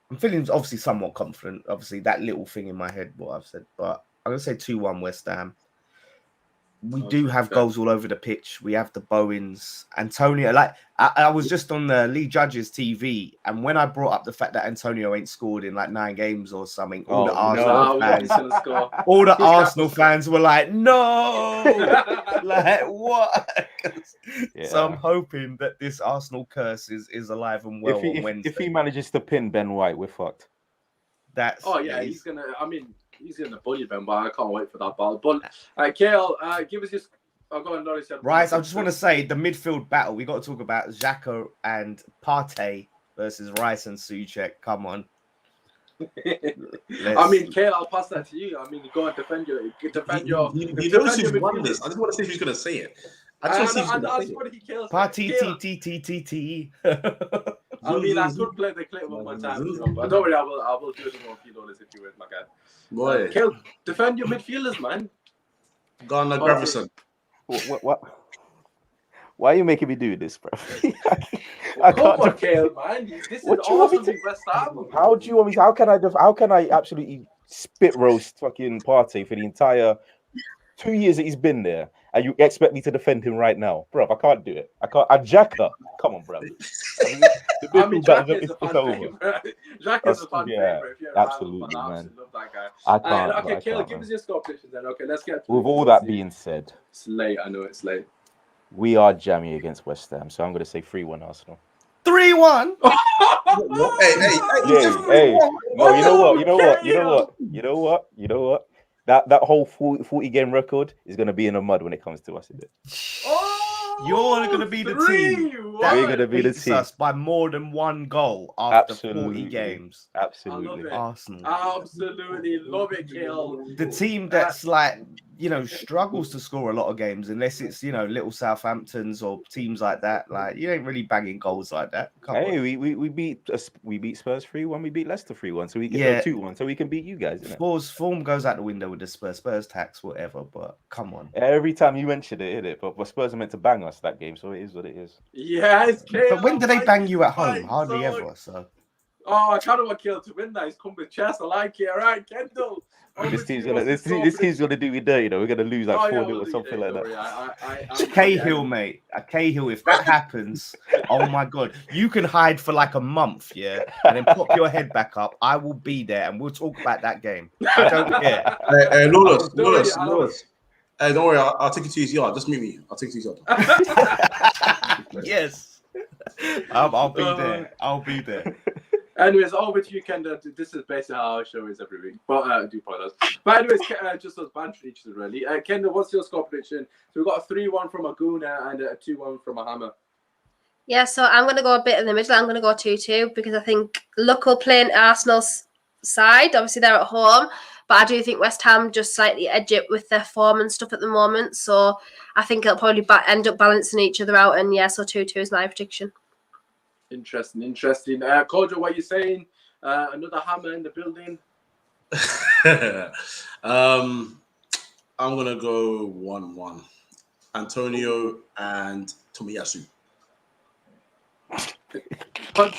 I'm feeling obviously somewhat confident. Obviously, that little thing in my head, what I've said, but I'm going to say 2-1 West Ham. We do have goals all over the pitch. We have the Bowens, Antonio. Like I was just on the Lee Judge's TV, and when I brought up the fact that Antonio ain't scored in like 9 games or something, all the Arsenal fans were like, "No, like what?" Yeah. So I'm hoping that this Arsenal curse is alive and well on Wednesday. If he manages to pin Ben White, we're fucked. He's gonna. I mean, he's gonna bully them, but I can't wait for that battle. But Cahil, give us your. Go on, Norris. Right, I just want to say the midfield battle. We got to talk about Xhaka and Partey versus Rice and Souček. Come on. I mean, Cahil, I'll pass that to you. I mean, go and defend your. He knows who's won this. I just want to see who's gonna say it. I just want to see who's gonna say it. Partey. I mean, I could play the clip one more time, but don't worry, I will do it more for you, Lawless, if you will, my guy. Boy, Cahil, defend your midfielders, man. Garner Graverson. What? Why are you making me do this, bro? Come on, Cahil, man. This is awesome West Ham. How do you want me? How can I absolutely spit roast fucking Partey for the entire 2 years that he's been there? And you expect me to defend him right now, bro? I can't do it. I can't. Xhaka, come on, bro. I mean, Xhaka is a fan favorite. Xhaka is a fan favorite. Absolutely, man. Love that guy. I can't. Okay, Cahil, give us your score prediction then. Okay, let's get. With all that being said, it's late. I know it's late. We are jammy against West Ham, so I'm going to say 3-1 Arsenal. 3-1. Hey. No, you know what? That whole 40 game record is going to be in the mud when it comes to us, isn't it? You're going to be the team. We're going to be the team. Us by more than 1 goal after 40 games. Absolutely. Arsenal. Absolutely love it, Cahil. The team that's struggles to score a lot of games unless it's, little Southamptons or teams like that. Like, you ain't really banging goals like that. We beat Spurs 3-1. We beat Leicester 3-1. So we get 2-1. So we can beat you guys. Form goes out the window with the Spurs tax, whatever. But come on. Every time you mention it, but Spurs are meant to bang us that game, so it is what it is. Yes, Cahil. But when do they bang you at home? Hardly ever. So. Oh, I kind of want Cahil to win that. He's come with chest. I like it. All right, Kendall. This team's gonna do me dirty. We're gonna lose 4-0 or something like that. Cahill, mate. Cahill. If that happens, oh my god, you can hide for like a month, and then pop your head back up. I will be there, and we'll talk about that game. I don't care. Hey, Lawless. Hey, don't worry. I'll take you to his yard. Just meet me. I'll take you to his yard. Yes. I'll be there. I'll be there. Anyways, all with you, Kendall. This is basically how our show is every week. But I do apologize. But anyways, just us bantering each other, really. Kendall, what's your score prediction? So we've got a 3-1 from a Guna and a 2-1 from a Hammer. Yeah, so I'm going to go a bit in the middle. I'm going to go 2-2 because I think luck will play in Arsenal's side. Obviously, they're at home. But I do think West Ham just slightly edge it with their form and stuff at the moment. So I think it'll probably end up balancing each other out. And yeah, so 2-2 is my prediction. Interesting. Kojo, what are you saying? Another Hammer in the building? I'm going to go 1-1. Antonio and Tomiyasu. But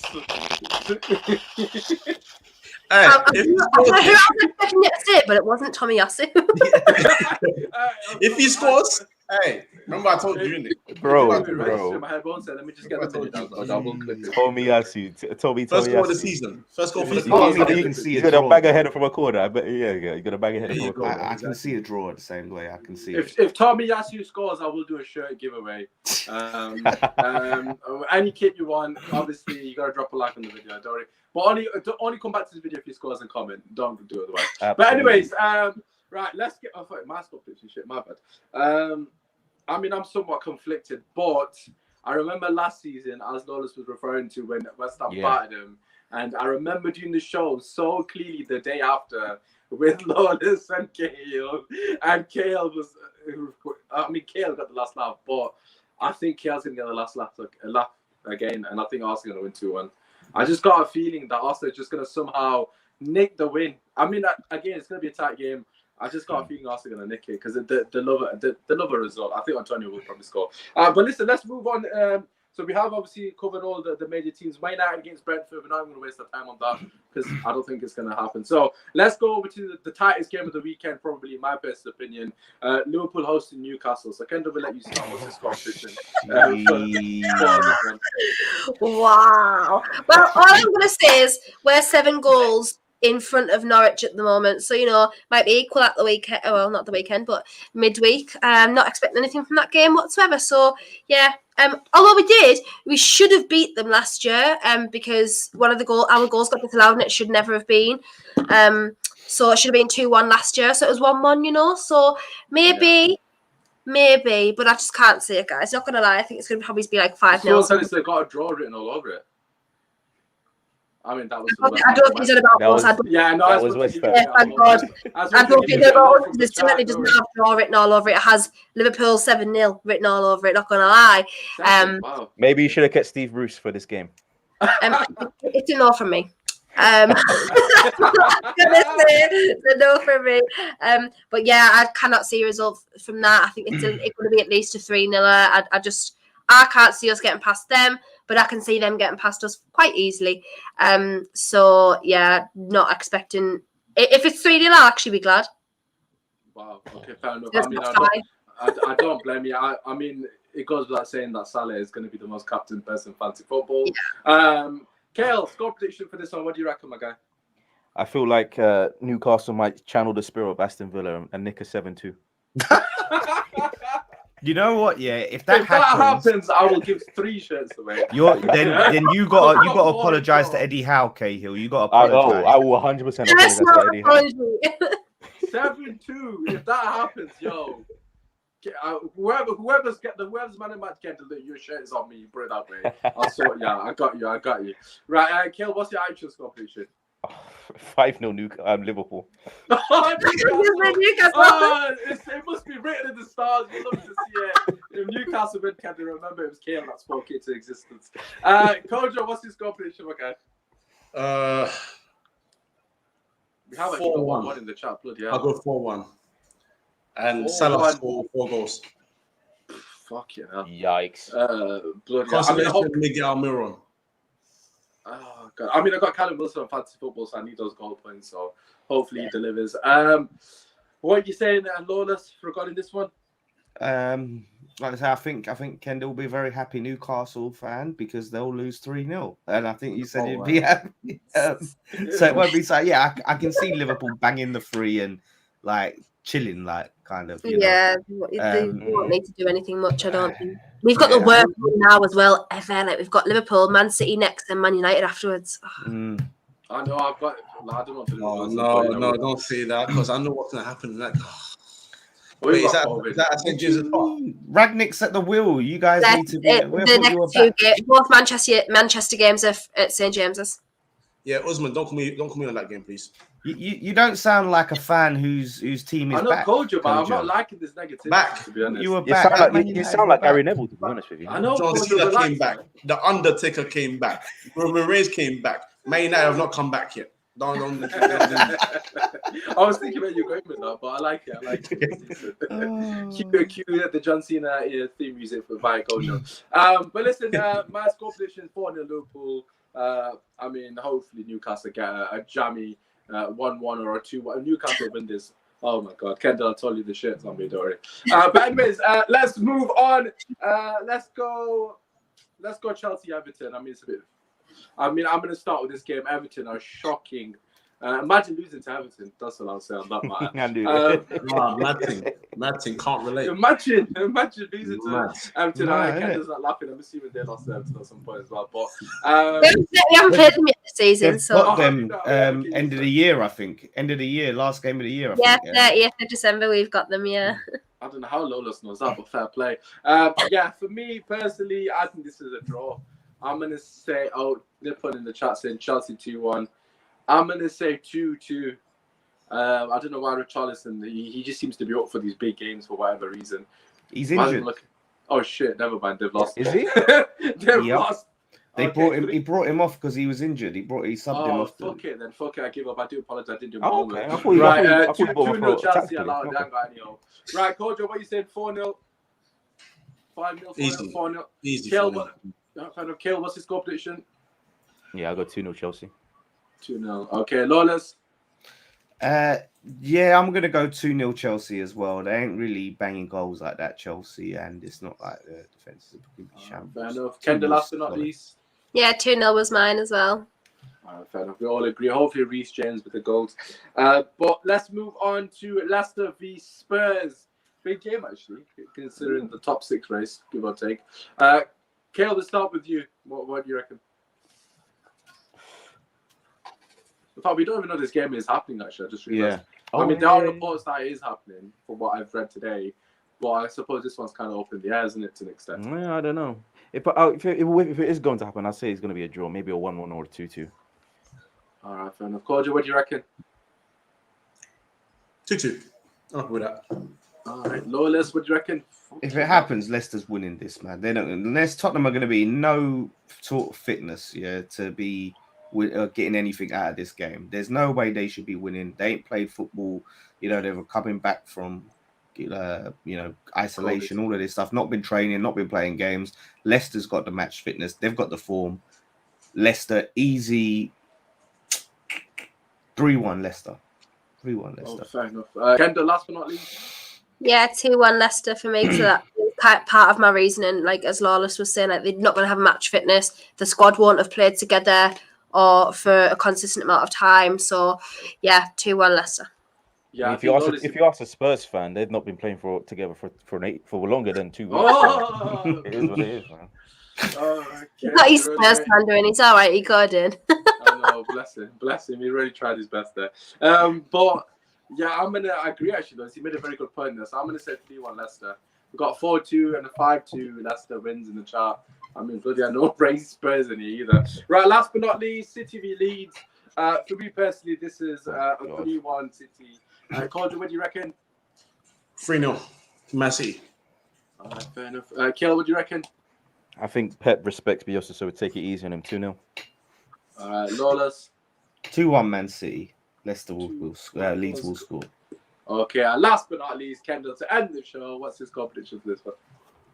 it wasn't Tomiyasu. If he scores, Hey, remember I told you, innit? Bro, Register my headphones. Let me just get the money down. But I won't clip it. Tomi First goal of the Tomiyasu. season. First goal If for he's the got Told me, me season. that you can see He's a gonna draw. bag a header from a corner. I bet. Yeah, you're gonna bag a header There from you a go. corner. I can see a draw the same way. I can see it. If Tomiyasu scores, I will do a shirt giveaway. Any kit you want, obviously you gotta drop a like on the video. Don't worry. But only come back to the video if he scores and comment. Don't do it otherwise. But anyways, right, let's get off my score picture. Shit, my bad. I mean, I'm somewhat conflicted, but I remember last season, as Lawless was referring to, when West Ham battered him, and I remember doing the show so clearly the day after with Lawless and Cahil, and Cahil was, Cahil got the last laugh, but I think Cahal's going to get the last laugh again, and I think Arsenal going to win 2-1. I just got a feeling that Arsenal is just going to somehow nick the win. I mean, again, it's going to be a tight game. I just got a feeling Arsenal going to nick it because the love a result. I think Antonio will probably score. But listen, let's move on. So we have obviously covered all the major teams. Man United against Brentford. We're not even going to waste our time on that because I don't think it's going to happen. So let's go over to the tightest game of the weekend, probably in my best opinion. Liverpool hosting Newcastle. So Kendall will let you start with this competition. Wow. Well, all I'm going to say is we're 7 goals in front of Norwich at the moment. So, might be equal at the weekend. Well, not the weekend, but midweek. Not expecting anything from that game whatsoever. So, yeah. Although we should have beat them last year because one of our goals got disallowed and it should never have been. So it should have been 2-1 last year. So it was 1-1, So maybe, but I just can't see it, guys. Not going to lie. I think it's going to probably be like 5-0. Someone said it's got a draw written all over it. I mean, that was. I don't think it's about us. That was West Ham. Yeah, thank God. I don't think it's about us. It certainly doesn't have draw written all over it. It has Liverpool 7-0 written all over it. Not going to lie. Wow. Maybe you should have kept Steve Bruce for this game. It's a no from me. It's a no from me. But yeah, I cannot see a result from that. I think it's going to be at least a 3-0. I can't see us getting past them, but I can see them getting past us quite easily. So yeah, not expecting. If it's 3-0, I'll actually be glad. Wow. Okay, fair enough. I don't blame you. I mean, it goes without saying that Salah is going to be the most captain person in fantasy football. Yeah. Cahil, score prediction for this one. What do you reckon, my guy? I feel like Newcastle might channel the spirit of Aston Villa and nick a 7-2. You know what? Yeah, if that happens, I will give 3 shirts away. Then you got to apologize to Eddie Howe, Cahill. You got to apologize. I will 100% apologize to Eddie Howe. 7-2. If that happens, yo, whoever's man in match Kendall, your shirt is on me. You put it that way. I'll sort you out. I got you. Right, Cahil, what's your actual score prediction? 5-0 Liverpool. It must be written in the stars. We'd love to see it. If Newcastle win, can they remember it was Cahil that spoke it into existence? Kojo, what's your score prediction, okay? We have 4-1 in the chat. Bloody hell. I'll go 4-1. And Salah score 4 goals. Fuck yeah. Yikes. Bloody hell. Miguel Almiron. Oh God! I mean, I got Callum Wilson on fantasy football, so I need those goal points. So hopefully he delivers. What are you saying, Lawless, regarding this one? Like I say, I think Kendall will be a very happy Newcastle fan because they'll lose 3-0, and I think you said you'd be happy. So it won't be so. Yeah, I can see Liverpool banging the 3 and like chilling, like kind of. They won't need to do anything much. I don't think. We've got the worst one now as well ever. Like we've got Liverpool, Man City next, and Man United afterwards. I know I've got. I don't know. No, don't say that because I know what's gonna happen. Like, wait, is that at St James's Park? Ragnick's at the wheel. You guys need to be. The next 2 games, both Manchester games are at St James's. Yeah, Usman, don't call me on that game, please. You don't sound like a fan whose team is back. I know Kojo, but I'm not liking this negativity. Back, to be honest. You were back. You sound like Gary Neville, to be honest with you. I know. John Cena came back. The Undertaker came back. Roman Reigns came back. Man United have not come back yet. Don't. I was thinking about you going with that, but I like it. Cue the John Cena theme music for Via Kojo. But listen, my score prediction 4-0 Liverpool. I mean, hopefully Newcastle get a jammy 1-1 or a 2-1. Newcastle win this Oh my God, Kendall, I told you the shit's on me, don't worry. But anyways, let's move on. Let's go Chelsea Everton. I'm going to start with this game. Everton are shocking. Imagine losing to Everton. That's what I'll say on that matter. Martin can't relate. Imagine losing to Everton. No, Kendall's not laughing. I'm assuming they lost to Everton at some point as well. But We haven't played them yet this season, They've so got them end of the year, I think. End of the year, last game of the year. I think, 30th of December we've got them. Yeah. I don't know how Lawless knows that, but fair play. For me personally, I think this is a draw. I'm going to say, they're putting in the chat saying Chelsea 2-1. I'm going to say 2-2. I don't know why Richarlison, he just seems to be up for these big games for whatever reason. He's injured. Oh, shit, never mind. They've lost. Is he? They've lost. They brought him. He brought him off because he was injured. He subbed him off. Fuck it then. Fuck it. I give up. I do apologize. I didn't do my Okay. homework. Right. 2-0 Chelsea allowed. They haven't got any hope. Right, Kojo, what you saying? 4-0? 5-0? 4-0? Easy. Kale, what's his score prediction? Yeah, I got 2-0 Chelsea. 2-0. Okay, Lawless. Yeah, I'm gonna go 2-0 Chelsea as well. They ain't really banging goals like that, Chelsea, and it's not like the defense is a completely shambles. Fair enough. Kendall, last but not least. Yeah, 2-0 was mine as well. Fair enough. We all agree. Hopefully, Reece James with the goals. But let's move on to Leicester v Spurs. Big game, actually, considering the top 6 race, give or take. Kale, let's start with you. What do you reckon? In fact, we don't even know this game is happening, actually. I just realized. Yeah. There are reports that it is happening from what I've read today. But I suppose this one's kind of up in the air, isn't it, to an extent? Yeah, I don't know. If it is going to happen, I'd say it's going to be a draw. Maybe a 1-1 or a 2-2. All right, fair enough. Kojo, what do you reckon? 2-2. I'm happy with that. All right, Lawless, what do you reckon? If it happens, Leicester's winning this, man. They don't unless Tottenham are going to be no sort of fitness, to be getting anything out of this game. There's no way they should be winning. They ain't played football. They were coming back from, isolation, all of this stuff. Not been training, not been playing games. Leicester's got the match fitness. They've got the form. Leicester easy. 3-1 Leicester. 3-1 Leicester. Oh, fair enough. Kendall, last but not least. Yeah, 2-1 Leicester for me. So that part of my reasoning, like as Lawless was saying, like they're not going to have match fitness. The squad won't have played together or for a consistent amount of time. So, yeah, 2-1 Leicester. Yeah, if you ask a Spurs fan, they've not been playing together for longer than 2 weeks. Oh! It is what it is, man. He's not his Spurs fan doing. It's all right. He got in. I know, bless him. He really tried his best there. But yeah, I'm gonna agree actually. Though he made a very good point there. So I'm gonna say 3-1 Leicester. We got 4-2 and a 5-2 Leicester wins in the chart. bloody hell, no brace Spurs in here either. Right, last but not least, City v Leeds. For me personally, this is a 3-1 City. Kojo, what do you reckon? 3-0, Man City. Fair enough. Kiel, what do you reckon? I think Pep respects Bielsa, so we take it easy on him. 2-0. Lawless. 2-1 Man City. Leicester Leeds will score. Okay, last but not least, Kendall, to end the show, what's his score prediction for this one?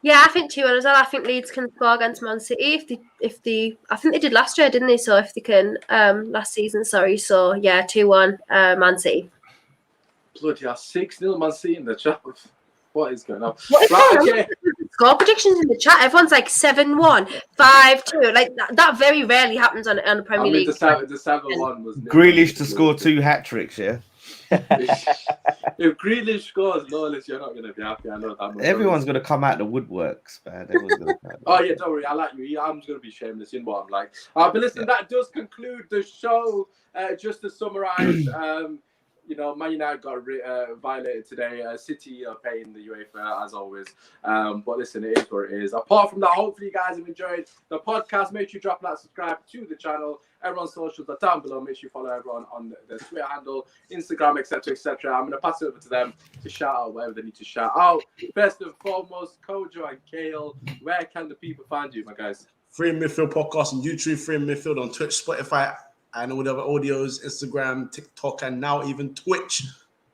Yeah, I think 2-1 as well. I think Leeds can score against Man City if they I think they did last year, didn't they? So if they can last season, sorry. So yeah, 2-1 Man City. Bloody hell, 6-0 Man City in the chat. What is going on? Okay. Score predictions in the chat. Everyone's like 7-1, 5-2. Like that very rarely happens on the Premier League. The 7-1 was Grealish to score 2 hat-tricks, yeah? If Grealish scores, Lawless, you're not going to be happy. I know that. Everyone's going to come out the woodworks, man. Oh, yeah, don't worry. I like you. I'm just going to be shameless in what I'm like. But listen, that does conclude the show. Just to summarize, Man United got violated today. City are paying the UEFA as always. But listen, it is what it is. Apart from that, hopefully you guys have enjoyed the podcast. Make sure you drop that subscribe to the channel. Everyone's socials are down below. Make sure you follow everyone on the Twitter handle, Instagram, etc., etc. I'm going to pass it over to them to shout out whatever they need to shout out. First and foremost, Kojo and Cahil, where can the people find you, my guys? Free Midfield Podcast on YouTube, Free Midfield on Twitch, Spotify, and all the other audios, Instagram, TikTok, and now even Twitch.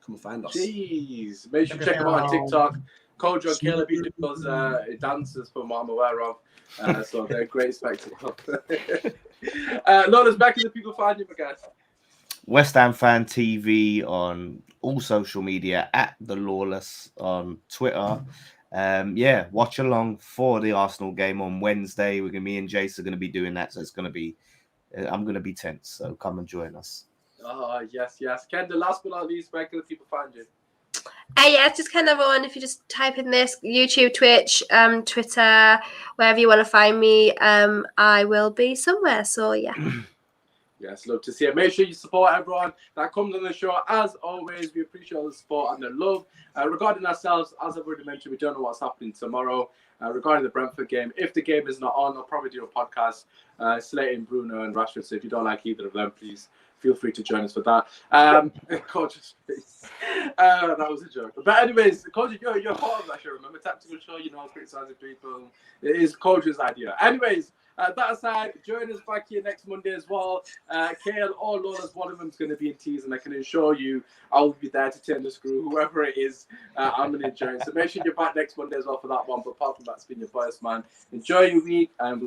Come and find us. Jeez. Make sure you check them out on TikTok. Kojo and Caleb do those dances from what I'm aware of. So they're a great spectacle. Lawless, back to the people find you, my guys. West Ham Fan TV on all social media, at the Lawless on Twitter. Yeah, watch along for the Arsenal game on Wednesday. Me and Jace are going to be doing that, so it's going to be. I'm going to be tense, so come and join us. Oh, yes. Kendall, last but not least, where can the people find you? Yeah, it's just kind of on. If you just type in this, YouTube, Twitch, Twitter, wherever you want to find me, I will be somewhere. So yeah. Yes, love to see it. Make sure you support everyone that comes on the show. As always, we appreciate all the support and the love. Regarding ourselves, as I've already mentioned, we don't know what's happening tomorrow. Regarding the Brentford game, if the game is not on, I'll probably do a podcast slating Bruno and Rashford. So if you don't like either of them, please feel free to join us for that. Kojo's face. That was a joke. But anyways, Kojo, you're part of that show. Remember, tactical show, criticizing people. It is Kojo's idea. Anyways, that aside, join us back here next Monday as well. Cahil or Lawless, one of them is going to be in teas, and I can assure you I will be there to turn the screw, whoever it is. I'm going to enjoy it. So make sure you're back next Monday as well for that one. But apart from that, it's been your first man. Enjoy your week, and we'll